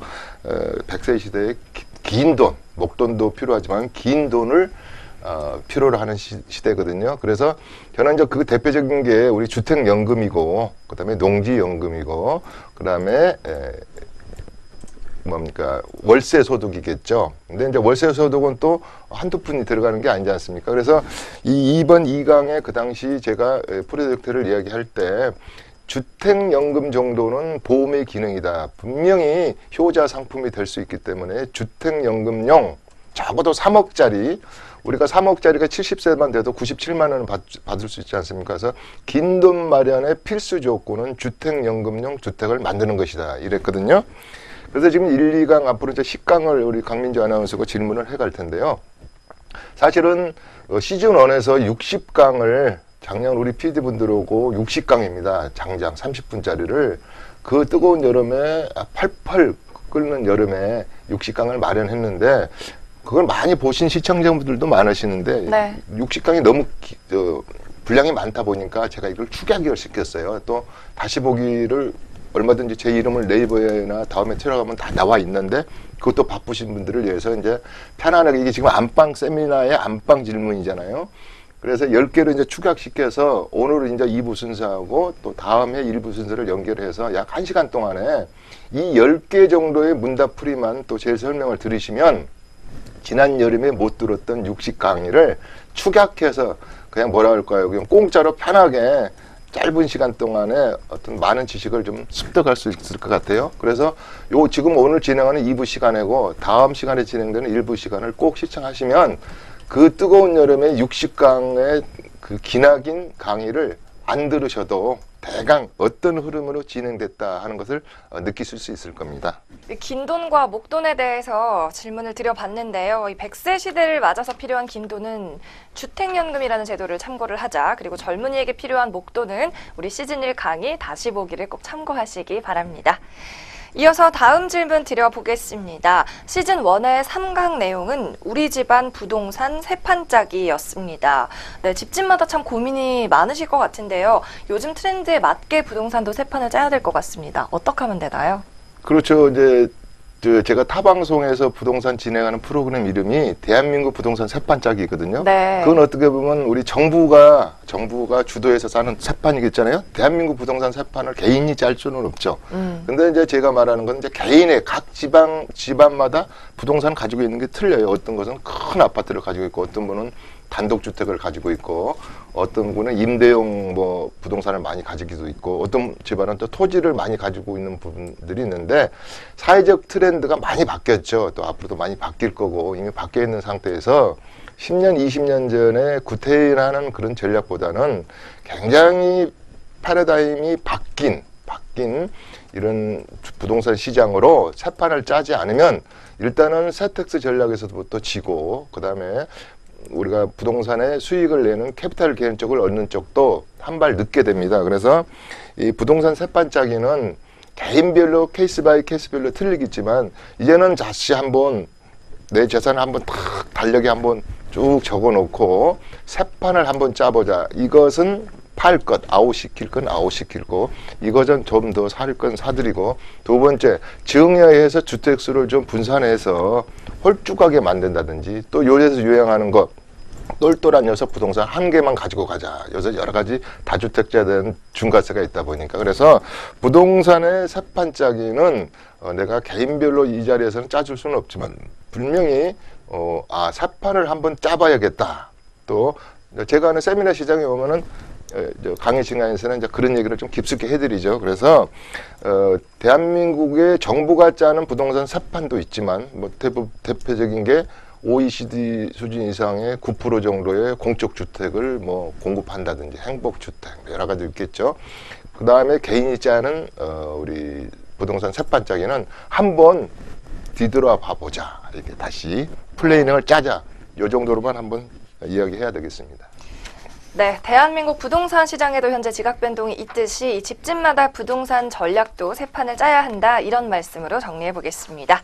[SPEAKER 2] 100세 시대에 긴 돈, 목돈도 필요하지만 긴 돈을 필요로 하는 시대거든요. 그래서 저는 이제 그 대표적인 게 우리 주택연금이고 그다음에 농지연금이고 그다음에 뭡니까 월세 소득이겠죠. 근데 이제 월세 소득은 또 한두 푼이 들어가는 게 아니지 않습니까? 그래서 이 2번 2강에 그 당시 제가 프로젝트를 이야기할 때 주택연금 정도는 보험의 기능이다. 분명히 효자 상품이 될 수 있기 때문에 주택연금용 적어도 3억짜리 우리가 3억짜리가 70세만 돼도 97만 원을 받을 수 있지 않습니까? 그래서 긴 돈 마련의 필수 조건은 주택연금용 주택을 만드는 것이다. 이랬거든요. 그래서 지금 1, 2강 앞으로 이제 10강을 우리 강민주 아나운서가 질문을 해갈 텐데요. 사실은 시즌 1에서 60강을 작년 우리 PD분들하고 60강입니다. 장장 30분짜리를 그 뜨거운 여름에 팔팔 끓는 여름에 60강을 마련했는데 그걸 많이 보신 시청자분들도 많으시는데
[SPEAKER 1] 네.
[SPEAKER 2] 60강이 너무 분량이 많다 보니까 제가 이걸 축약을 시켰어요. 또 다시 보기를 얼마든지 제 이름을 네이버에나 다음에 들어가면 다 나와 있는데 그것도 바쁘신 분들을 위해서 이제 편안하게 이게 지금 안방 세미나의 안방 질문이잖아요. 그래서 10개를 이제 축약시켜서 오늘은 이제 2부 순서하고 또 다음에 1부 순서를 연결해서 약 1시간 동안에 이 10개 정도의 문답풀이만 또 제 설명을 들으시면 지난 여름에 못 들었던 60 강의를 축약해서 그냥 뭐라 할까요? 그냥 공짜로 편하게 짧은 시간 동안에 어떤 많은 지식을 좀 습득할 수 있을 것 같아요. 그래서 요 지금 오늘 진행하는 2부 시간이고 다음 시간에 진행되는 1부 시간을 꼭 시청하시면 그 뜨거운 여름에 60강의 그 기나긴 강의를 안 들으셔도 대강 어떤 흐름으로 진행됐다 하는 것을 느끼실 수 있을 겁니다.
[SPEAKER 1] 긴 돈과 목돈에 대해서 질문을 드려봤는데요. 이 100세 시대를 맞아서 필요한 긴 돈은 주택연금이라는 제도를 참고를 하자. 그리고 젊은이에게 필요한 목돈은 우리 시즌 1 강의 다시 보기를 꼭 참고하시기 바랍니다. 이어서 다음 질문 드려보겠습니다. 시즌 1의 3강 내용은 우리 집안 부동산 세판짜기였습니다. 네, 집집마다 참 고민이 많으실 것 같은데요. 요즘 트렌드에 맞게 부동산도 세판을 짜야 될 것 같습니다. 어떻게 하면 되나요?
[SPEAKER 2] 그렇죠. 이제 제가 타 방송에서 부동산 진행하는 프로그램 이름이 대한민국 부동산 세판짜기거든요.
[SPEAKER 1] 네.
[SPEAKER 2] 그건 어떻게 보면 우리 정부가 주도해서 짜는 세판이겠잖아요. 대한민국 부동산 세판을 개인이 짤 수는 없죠. 근데 이제 제가 말하는 건 이제 개인의 각 집안마다 부동산 가지고 있는 게 틀려요. 어떤 것은 큰 아파트를 가지고 있고 어떤 분은 단독주택을 가지고 있고 어떤 분은 임대용 뭐 부동산을 많이 가지기도 있고 어떤 집안은 또 토지를 많이 가지고 있는 부분들이 있는데 사회적 트렌드가 많이 바뀌었죠. 또 앞으로도 많이 바뀔 거고 이미 바뀌어 있는 상태에서 10년, 20년 전에 구태의라는 그런 전략보다는 굉장히 패러다임이 바뀐 이런 부동산 시장으로 세판을 짜지 않으면 일단은 세택스 전략에서부터 지고 그다음에 우리가 부동산의 수익을 내는 캐피탈 게인 쪽을 얻는 쪽도 한 발 늦게 됩니다. 그래서 이 부동산 세판짜기는 개인별로 케이스 바이 케이스별로 틀리겠지만 이제는 다시 한번 내 재산을 한번 탁 달력에 한번 쭉 적어놓고 세판을 한번 짜보자. 이것은 팔 것, 아웃시킬 건 아웃시키고 이것은 좀 더 살 건 사드리고 두 번째, 증여해서 주택수를 좀 분산해서 홀쭉하게 만든다든지 또 요새서 유행하는 것 똘똘한 녀석 부동산 한 개만 가지고 가자. 요새 여러 가지 다주택자에 대한 중과세가 있다 보니까 그래서 부동산의 세판짜기는 내가 개인별로 이 자리에서는 짜줄 수는 없지만 분명히 세판을 한번 짜봐야겠다. 또 제가 하는 세미나 시장에 오면은 강의 시간에서는 이제 그런 얘기를 좀 깊숙이 해드리죠. 그래서 대한민국의 정부가 짜는 부동산 세판도 있지만 뭐 대표적인 게 OECD 수준 이상의 9% 정도의 공적 주택을 뭐 공급한다든지 행복주택 여러 가지 있겠죠. 그 다음에 개인이 짜는 우리 부동산 세판짜기는 한번 뒤돌아 봐보자. 이렇게 다시 플래닝을 짜자. 요 정도로만 한번 이야기해야 되겠습니다.
[SPEAKER 1] 네, 대한민국 부동산 시장에도 현재 지각 변동이 있듯이 집집마다 부동산 전략도 새 판을 짜야 한다. 이런 말씀으로 정리해 보겠습니다.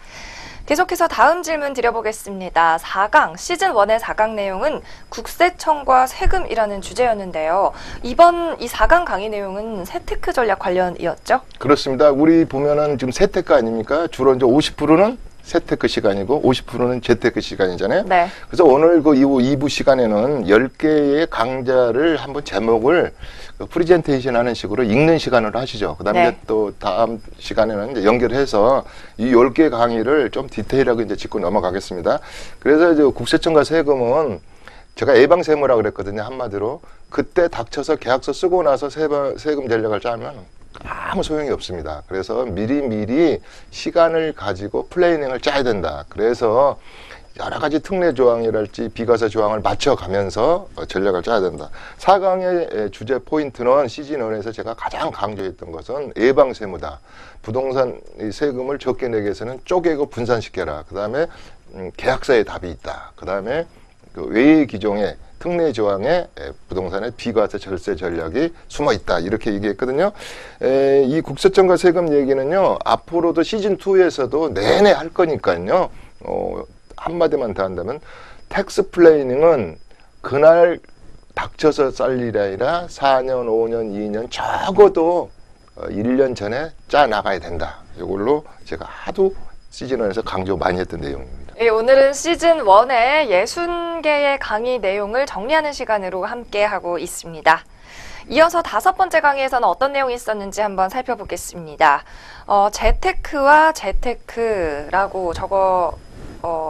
[SPEAKER 1] 계속해서 다음 질문 드려보겠습니다. 4강, 시즌1의 4강 내용은 국세청과 세금이라는 주제였는데요. 이번 이 4강 강의 내용은 세테크 전략 관련이었죠?
[SPEAKER 2] 그렇습니다. 우리 보면은 지금 세테크 아닙니까? 주로 이제 50%는 세테크 시간이고 50%는 재테크 시간이잖아요.
[SPEAKER 1] 네.
[SPEAKER 2] 그래서 오늘 그 2부 시간에는 10개의 강좌를 한번 제목을 프리젠테이션 하는 식으로 읽는 시간으로 하시죠. 그 다음에
[SPEAKER 1] 네.
[SPEAKER 2] 이제 또 다음 시간에는 이제 연결해서 이 10개 강의를 좀 디테일하게 이제 짚고 넘어가겠습니다. 그래서 이제 국세청과 세금은 제가 예방세무라 그랬거든요. 한마디로. 그때 닥쳐서 계약서 쓰고 나서 세금 전략을 짜면 아무 소용이 없습니다. 그래서 미리 시간을 가지고 플래닝을 짜야 된다. 그래서 여러 가지 특례 조항이랄지 비과세 조항을 맞춰가면서 전략을 짜야 된다. 4강의 주제 포인트는 시즌1에서 제가 가장 강조했던 것은 예방세무다. 부동산 세금을 적게 내기 위해서는 쪼개고 분산시켜라. 그 다음에 계약서에 답이 있다. 그 다음에 그 외의 기종의 특례 조항에 부동산의 비과세 절세 전략이 숨어 있다. 이렇게 얘기했거든요. 이 국세청과 세금 얘기는요. 앞으로도 시즌2에서도 내내 할 거니까요. 한마디만 더 한다면 텍스 플래닝은 그날 닥쳐서 쌀 일이 아니라 4년, 5년, 2년 적어도 1년 전에 짜 나가야 된다. 이걸로 제가 하도 시즌1에서 강조 많이 했던 내용입니다.
[SPEAKER 1] 예, 오늘은 시즌1의 60개의 강의 내용을 정리하는 시간으로 함께하고 있습니다. 이어서 5번째 강의에서는 어떤 내용이 있었는지 한번 살펴보겠습니다. 재테크와 재테크라고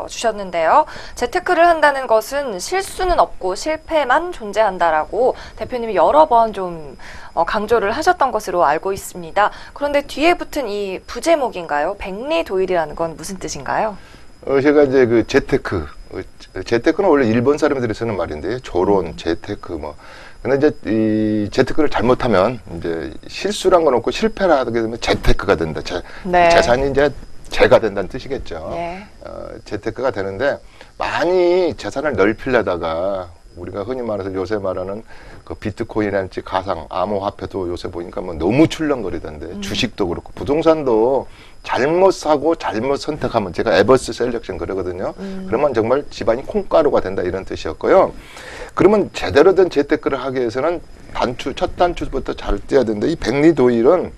[SPEAKER 1] 주셨는데요. 재테크를 한다는 것은 실수는 없고 실패만 존재한다라고 대표님이 여러 번 좀 강조를 하셨던 것으로 알고 있습니다. 그런데 뒤에 붙은 이 부제목인가요? 백리도일이라는 건 무슨 뜻인가요?
[SPEAKER 2] 제가 이제 그 재테크는 원래 일본 사람들이 쓰는 말인데 조론, 재테크 뭐. 근데 이제 이 재테크를 잘못하면 이제 실수란 건 없고 실패를 하게 되면 재테크가 된다.
[SPEAKER 1] 네.
[SPEAKER 2] 재산이 이제 재가 된다는 뜻이겠죠.
[SPEAKER 1] 네.
[SPEAKER 2] 재테크가 되는데 많이 재산을 넓히려다가 우리가 흔히 말해서 요새 말하는 그 비트코인이랄지 가상 암호화폐도 요새 보니까 뭐 너무 출렁거리던데 주식도 그렇고 부동산도 잘못 사고 잘못 선택하면 제가 에버스 셀렉션 그러거든요. 그러면 정말 집안이 콩가루가 된다 이런 뜻이었고요. 그러면 제대로 된 재테크를 하기 위해서는 첫 단추부터 잘 떼야 된다. 이 백리도일은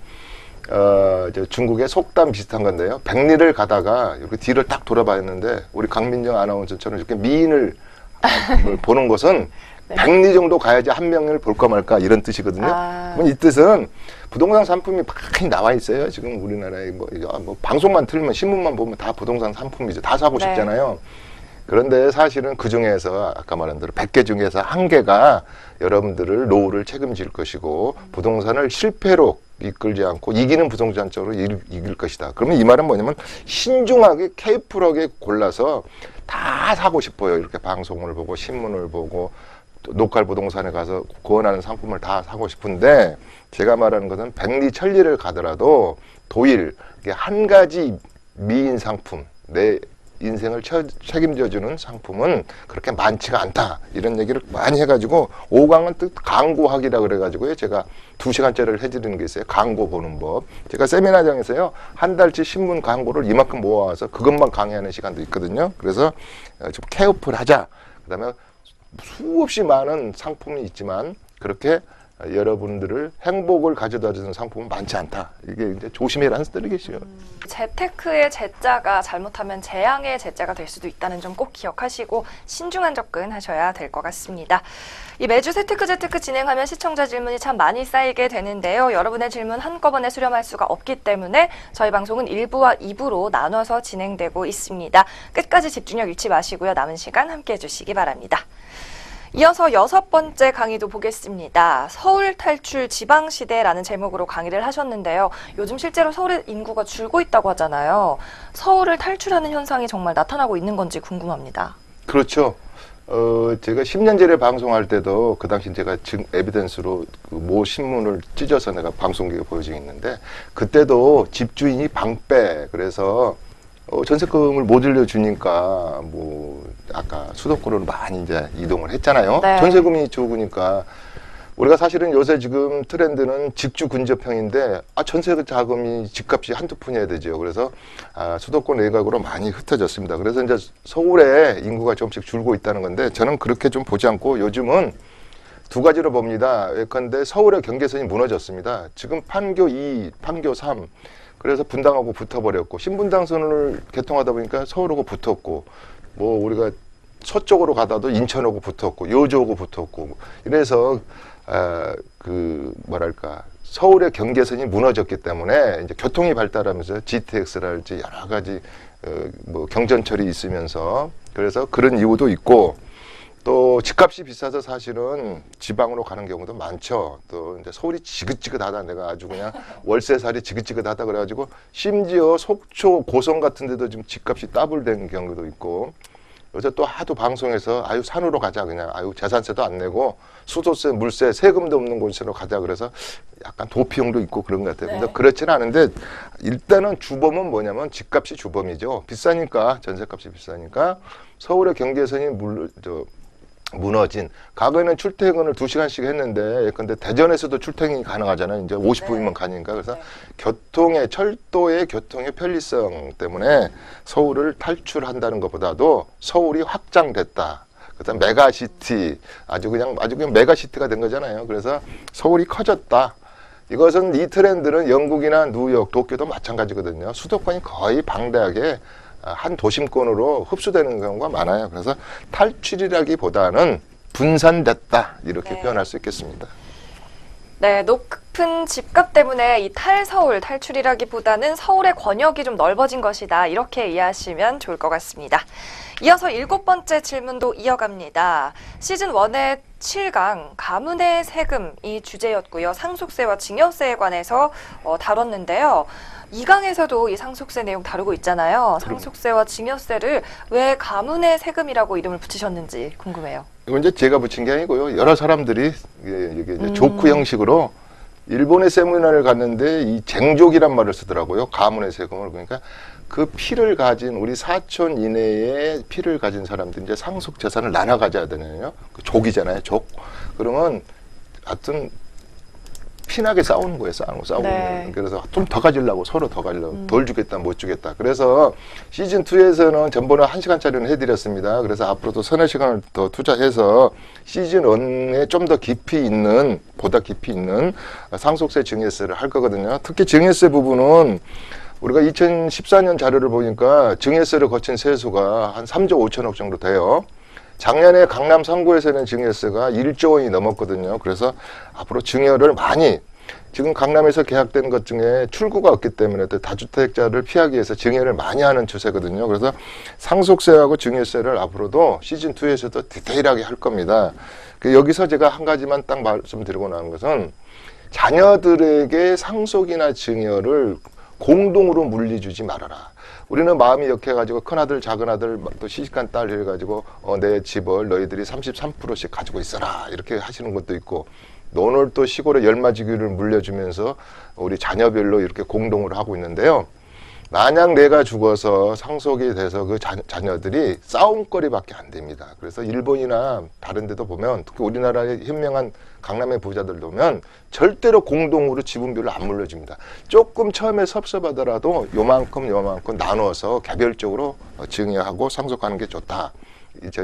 [SPEAKER 2] 이제 중국의 속담 비슷한 건데요. 백리를 가다가 이렇게 뒤를 딱 돌아봤는데 우리 강민정 아나운서처럼 이렇게 미인을 보는 것은
[SPEAKER 1] 네.
[SPEAKER 2] 100리 정도 가야지 한 명을 볼까 말까 이런 뜻이거든요. 그럼 이 뜻은 부동산 상품이 많이 나와 있어요. 지금 우리나라에 뭐 방송만 틀면 신문만 보면 다 부동산 상품이죠. 다 사고
[SPEAKER 1] 네.
[SPEAKER 2] 싶잖아요. 그런데 사실은 그 중에서 아까 말한 대로 100개 중에서 1개가 여러분들을 노후를 책임질 것이고 부동산을 실패로 이끌지 않고 이기는 부동산 쪽으로 이길 것이다. 그러면 이 말은 뭐냐면 신중하게 케이풀하게 골라서 다 사고 싶어요. 이렇게 방송을 보고 신문을 보고 로컬 부동산에 가서 구원하는 상품을 다 사고 싶은데 제가 말하는 것은 백리천리를 가더라도 도일 한 가지 미인 상품 내 인생을 책임져주는 상품은 그렇게 많지가 않다. 이런 얘기를 많이 해가지고 5강은 또 광고하기라 그래가지고요. 제가 2시간짜리를 해드리는 게 있어요. 광고 보는 법. 제가 세미나장에서요. 한 달치 신문 광고를 이만큼 모아와서 그것만 강의하는 시간도 있거든요. 그래서 좀 케어풀하자. 그 다음에 수없이 많은 상품이 있지만 그렇게 여러분들을 행복을 가져다 주는 상품은 많지 않다. 이게 이제 조심해라는 뜻이겠죠.
[SPEAKER 1] 재테크의 재자가 잘못하면 재앙의 재자가 될 수도 있다는 점 꼭 기억하시고 신중한 접근하셔야 될 것 같습니다. 이 매주 재테크 진행하면 시청자 질문이 참 많이 쌓이게 되는데요. 여러분의 질문 한꺼번에 수렴할 수가 없기 때문에 저희 방송은 1부와 2부로 나눠서 진행되고 있습니다. 끝까지 집중력 잃지 마시고요. 남은 시간 함께해 주시기 바랍니다. 이어서 6번째 강의도 보겠습니다. 서울 탈출 지방시대라는 제목으로 강의를 하셨는데요. 요즘 실제로 서울의 인구가 줄고 있다고 하잖아요. 서울을 탈출하는 현상이 정말 나타나고 있는 건지 궁금합니다.
[SPEAKER 2] 그렇죠. 제가 10년 전에 방송할 때도 그 당시 제가 에비던스로 그 모 신문을 찢어서 내가 방송국에 보여주고 있는데 그때도 집주인이 방빼 그래서 전세금을 못 올려주니까 뭐 아까 수도권으로 많이 이제 이동을 했잖아요.
[SPEAKER 1] 네.
[SPEAKER 2] 전세금이 적으니까 우리가 사실은 요새 지금 트렌드는 직주 근접형인데 전세 자금이 집값이 한두 푼이어야 되죠. 그래서 수도권 외곽으로 많이 흩어졌습니다. 그래서 이제 서울에 인구가 조금씩 줄고 있다는 건데 저는 그렇게 좀 보지 않고 요즘은 두 가지로 봅니다. 예컨대 서울의 경계선이 무너졌습니다. 지금 판교 2, 판교 3 그래서 분당하고 붙어버렸고 신분당선을 개통하다 보니까 서울하고 붙었고 뭐 우리가 서쪽으로 가다도 인천하고 붙었고 여주하고 붙었고 이래서 그 뭐랄까 서울의 경계선이 무너졌기 때문에 이제 교통이 발달하면서 GTX랄지 여러 가지 뭐 경전철이 있으면서 그래서 그런 이유도 있고 또 집값이 비싸서 사실은 지방으로 가는 경우도 많죠. 또 이제 서울이 지긋지긋하다 내가 아주 그냥 월세살이 지긋지긋하다 그래가지고 심지어 속초 고성 같은 데도 지금 집값이 더블된 경우도 있고 어제 또 하도 방송에서 산으로 가자 그냥 재산세도 안 내고 수도세 물세 세금도 없는 곳으로 가자 그래서 약간 도피용도 있고 그런 것 같아요. 근데 그렇지는 않은데 일단은 주범은 뭐냐면 집값이 주범이죠. 비싸니까 전세값이 비싸니까 서울의 경계선이 무너진 과거에는 출퇴근을 2시간씩 했는데 예컨대 대전에서도 출퇴근이 가능하잖아요. 이제 50분이면 가니까 그래서 철도의 교통의 편리성 때문에 서울을 탈출한다는 것보다도 서울이 확장됐다. 그다음 메가시티 아주 그냥 메가시티가 된 거잖아요. 그래서 서울이 커졌다. 이것은 이 트렌드는 영국이나 뉴욕, 도쿄도 마찬가지거든요. 수도권이 거의 방대하게 한 도심권으로 흡수되는 경우가 많아요. 그래서 탈출이라기보다는 분산됐다 이렇게 표현할 수 있겠습니다.
[SPEAKER 1] 네, 높은 집값 때문에 이 탈서울 탈출이라기보다는 서울의 권역이 좀 넓어진 것이다. 이렇게 이해하시면 좋을 것 같습니다. 이어서 7번째 질문도 이어갑니다. 시즌 1의 7강 가문의 세금이 주제였고요. 상속세와 증여세에 관해서 다뤘는데요. 2강에서도 이 상속세 내용 다루고 있잖아요. 상속세와 증여세를 왜 가문의 세금이라고 이름을 붙이셨는지 궁금해요.
[SPEAKER 2] 이건 이제 제가 붙인 게 아니고요. 여러 사람들이 이게 이제 조크 형식으로 일본의 세미나를 갔는데 이 쟁족이란 말을 쓰더라고요. 가문의 세금을. 그러니까 그 피를 가진 우리 사촌 이내에 피를 가진 사람들이 이제 상속 재산을 나눠 가져야 되잖아요. 그 족이잖아요. 족. 그러면 하여튼 피나게 싸우는 거예요. 싸우고.
[SPEAKER 1] 네.
[SPEAKER 2] 그래서 좀 더 가지려고 서로 더 가지려고 덜 주겠다 못 주겠다. 그래서 시즌 2에서는 전번에 1시간짜리는 해드렸습니다. 그래서 앞으로도 서너 시간을 더 투자해서 시즌 1에 좀 더 보다 깊이 있는 상속세 증여세를 할 거거든요. 특히 증여세 부분은 우리가 2014년 자료를 보니까 증여세를 거친 세수가 한 3조 5천억 정도 돼요. 작년에 강남 3구에서는 증여세가 1조 원이 넘었거든요. 그래서 앞으로 증여를 많이 지금 강남에서 계약된 것 중에 출구가 없기 때문에 또 다주택자를 피하기 위해서 증여를 많이 하는 추세거든요. 그래서 상속세하고 증여세를 앞으로도 시즌2에서도 디테일하게 할 겁니다. 여기서 제가 한 가지만 딱 말씀드리고 나온 것은 자녀들에게 상속이나 증여를 공동으로 물려주지 말아라. 우리는 마음이 약해가지고 큰아들 작은아들 또 시집간 딸 해가지고 내 집을 너희들이 33%씩 가지고 있어라 이렇게 하시는 것도 있고 너는 또 시골에 열마지기를 물려주면서 우리 자녀별로 이렇게 공동으로 하고 있는데요. 만약 내가 죽어서 상속이 돼서 그 자녀들이 싸움거리밖에 안 됩니다. 그래서 일본이나 다른 데도 보면 특히 우리나라의 현명한 강남의 부자들 보면 절대로 공동으로 지분별로 안 물려줍니다. 조금 처음에 섭섭하더라도 요만큼 나눠서 개별적으로 증여하고 상속하는 게 좋다.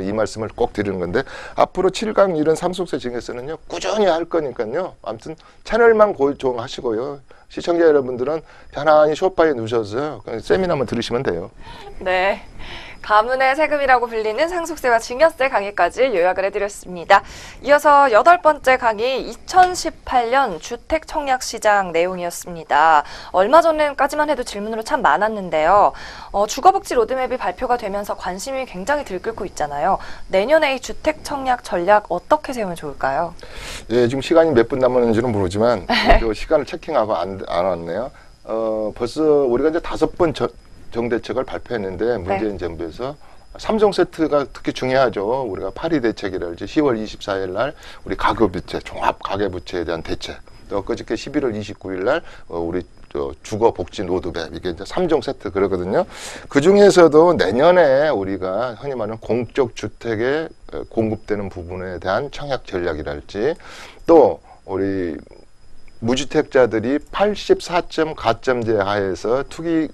[SPEAKER 2] 이 말씀을 꼭 드리는 건데 앞으로 7강 이런 상속세 증여세는요 꾸준히 할 거니까요. 아무튼 채널만 고정하시고요. 시청자 여러분들은 편안히 소파에 누셔서 세미나만 들으시면 돼요.
[SPEAKER 1] 네. 가문의 세금이라고 불리는 상속세와 증여세 강의까지 요약을 해드렸습니다. 이어서 8번째 강의 2018년 주택청약시장 내용이었습니다. 얼마 전까지만 해도 질문으로 참 많았는데요. 주거복지 로드맵이 발표가 되면서 관심이 굉장히 들끓고 있잖아요. 내년에 이 주택청약 전략 어떻게 세우면 좋을까요?
[SPEAKER 2] 예, 지금 시간이 몇 분 남았는지는 모르지만 또 시간을 체킹하고 안 왔네요. 벌써 우리가 이제 5번 정대책을 발표했는데 문재인 정부에서 3종 세트가 특히 중요하죠. 우리가 파리 대책이랄지 10월 24일 날 우리 가계부채, 종합 가계부채에 대한 대책. 또 그저께 11월 29일 날 우리 주거 복지 노드맵 이게 이제 3종 세트 그러거든요. 그 중에서도 내년에 우리가 흔히 말하는 공적 주택에 공급되는 부분에 대한 청약 전략이랄지 또 우리 무주택자들이 84점 가점제 하에서 투기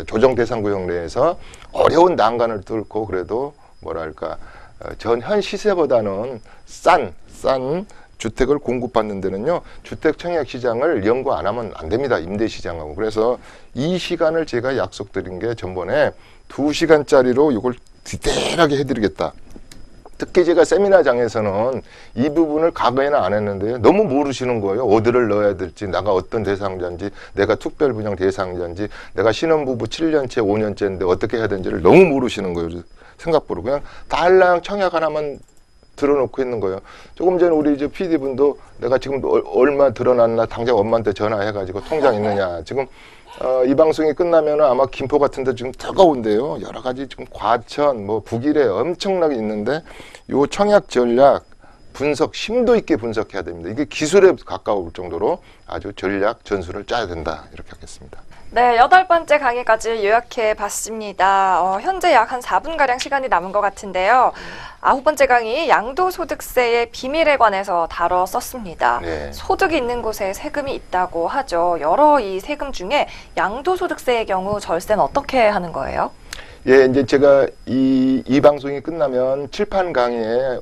[SPEAKER 2] 조정 대상 구역 내에서 어려운 난관을 뚫고 그래도 뭐랄까 현 시세보다는 싼 주택을 공급받는 데는요 주택 청약 시장을 연구 안 하면 안 됩니다. 임대 시장하고. 그래서 이 시간을 제가 약속드린 게 전번에 2시간짜리로 이걸 디테일하게 해드리겠다. 특히 제가 세미나장에서는 이 부분을 과거에는 안 했는데요. 너무 모르시는 거예요. 어디를 넣어야 될지, 내가 어떤 대상자인지, 내가 특별분양 대상자인지, 내가 신혼부부 7년째, 5년째인데 어떻게 해야 되는지를 너무 모르시는 거예요. 생각보다 그냥 달랑 청약 하나만 들어놓고 있는 거예요. 조금 전에 우리 이제 PD분도 내가 지금 얼마 들어놨나 당장 엄마한테 전화해가지고 통장 있느냐. 지금 이 방송이 끝나면 아마 김포 같은 데 지금 뜨거운데요. 여러 가지 지금 과천, 북일에 엄청나게 있는데 요 청약 전략 분석, 심도 있게 분석해야 됩니다. 이게 기술에 가까울 정도로 아주 전략 전술을 짜야 된다. 이렇게 하겠습니다.
[SPEAKER 1] 네, 8번째 강의까지 요약해 봤습니다. 현재 약 한 4분가량 시간이 남은 것 같은데요. 9번째 강의 양도소득세의 비밀에 관해서 다뤘었습니다.
[SPEAKER 2] 네.
[SPEAKER 1] 소득이 있는 곳에 세금이 있다고 하죠. 여러 이 세금 중에 양도소득세의 경우 절세는 어떻게 하는 거예요?
[SPEAKER 2] 예, 이제 제가 이 방송이 끝나면 칠판 강의의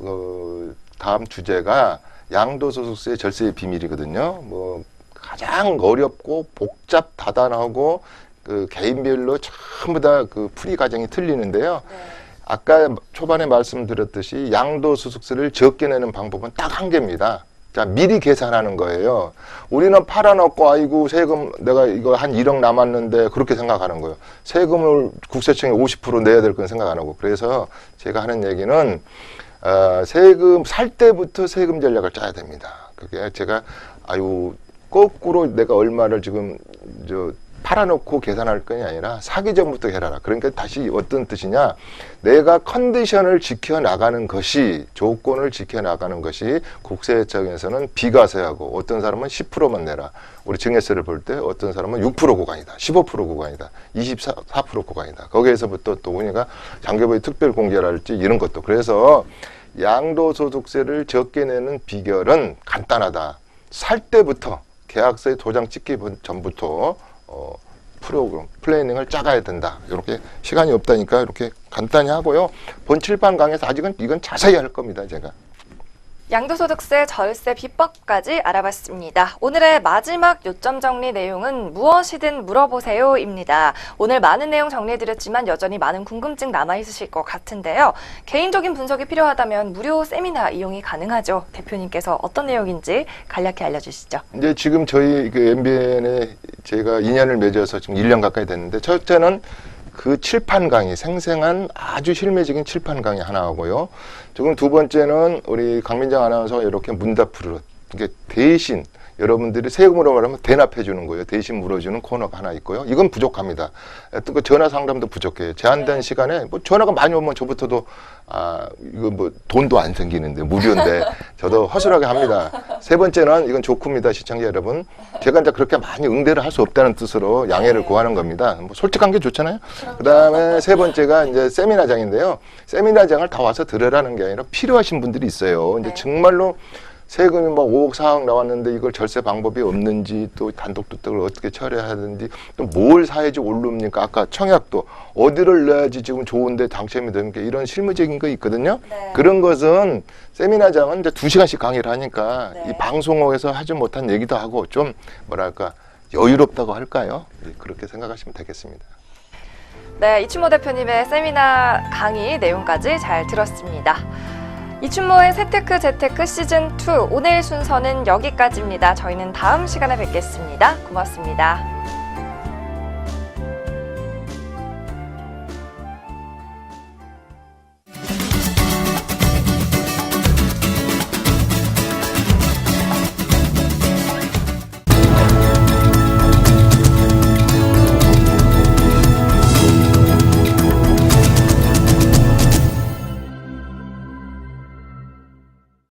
[SPEAKER 2] 다음 주제가 양도소득세 절세의 비밀이거든요. 가장 어렵고 복잡 다단하고 그 개인별로 전부 다 그 풀이 과정이 틀리는데요.
[SPEAKER 1] 네.
[SPEAKER 2] 아까 초반에 말씀드렸듯이 양도소득세를 적게 내는 방법은 딱 한 개입니다. 자, 미리 계산하는 거예요. 우리는 팔아놓고 아이고 세금 내가 이거 한 1억 남았는데 그렇게 생각하는 거예요. 세금을 국세청에 50% 내야 될 건 생각 안 하고. 그래서 제가 하는 얘기는 세금 살 때부터 세금 전략을 짜야 됩니다. 그게 제가 거꾸로 내가 얼마를 지금 팔아놓고 계산할 건이 아니라 사기 전부터 해라. 그러니까 다시 어떤 뜻이냐. 내가 컨디션을 지켜나가는 것이, 조건을 지켜나가는 것이 국세청에서는 비과세하고 어떤 사람은 10%만 내라. 우리 증여세를 볼 때 어떤 사람은 6% 구간이다. 15% 구간이다. 24% 구간이다. 거기에서부터 또 우리가 장기보유 특별공제랄지 이런 것도. 그래서 양도소득세를 적게 내는 비결은 간단하다. 살 때부터 계약서에 도장 찍기 전부터 프로그램, 플래닝을 짜가야 된다. 이렇게 시간이 없다니까 이렇게 간단히 하고요. 본 칠판 강에서 아직은 이건 자세히 할 겁니다. 제가.
[SPEAKER 1] 양도소득세 절세 비법까지 알아봤습니다. 오늘의 마지막 요점 정리 내용은 무엇이든 물어보세요입니다. 오늘 많은 내용 정리해드렸지만 여전히 많은 궁금증 남아있으실 것 같은데요. 개인적인 분석이 필요하다면 무료 세미나 이용이 가능하죠. 대표님께서 어떤 내용인지 간략히 알려주시죠.
[SPEAKER 2] 이제 지금 저희 그 MBN에 제가 인연을 맺어서 지금 1년 가까이 됐는데 첫째는 그 칠판 강의, 생생한 아주 실무적인 칠판 강의 하나 하고요. 지금 두 번째는 우리 강민정 아나운서가 이렇게 문답으로 이게 대신 여러분들이 세금으로 말하면 대납해 주는 거예요. 대신 물어주는 코너가 하나 있고요. 이건 부족합니다. 또 그 전화 상담도 부족해요. 제한된 시간에 전화가 많이 오면 저부터도 이거 돈도 안 생기는데 무료인데 저도 허술하게 합니다. 세 번째는 이건 조크입니다, 시청자 여러분. 제가 이제 그렇게 많이 응대를 할 수 없다는 뜻으로 양해를 구하는 겁니다. 솔직한 게 좋잖아요. 그다음에 세 번째가 이제 세미나장인데요. 세미나장을 다 와서 들으라는 게 아니라 필요하신 분들이 있어요. 이제 정말로 세금이 5억, 4억 나왔는데 이걸 절세 방법이 없는지 또 단독주택을 어떻게 처리해야 하는지 또 뭘 사야지 오릅니까? 아까 청약도 어디를 넣어야지 지금 좋은데 당첨이 되는 게 이런 실무적인 거 있거든요.
[SPEAKER 1] 네.
[SPEAKER 2] 그런 것은 세미나장은 이제 2시간씩 강의를 하니까
[SPEAKER 1] 네.
[SPEAKER 2] 이 방송국에서 하지 못한 얘기도 하고 좀 뭐랄까 여유롭다고 할까요? 그렇게 생각하시면 되겠습니다.
[SPEAKER 1] 네, 이춘모 대표님의 세미나 강의 내용까지 잘 들었습니다. 이춘모의 세테크 재테크 시즌2 오늘 순서는 여기까지입니다. 저희는 다음 시간에 뵙겠습니다. 고맙습니다.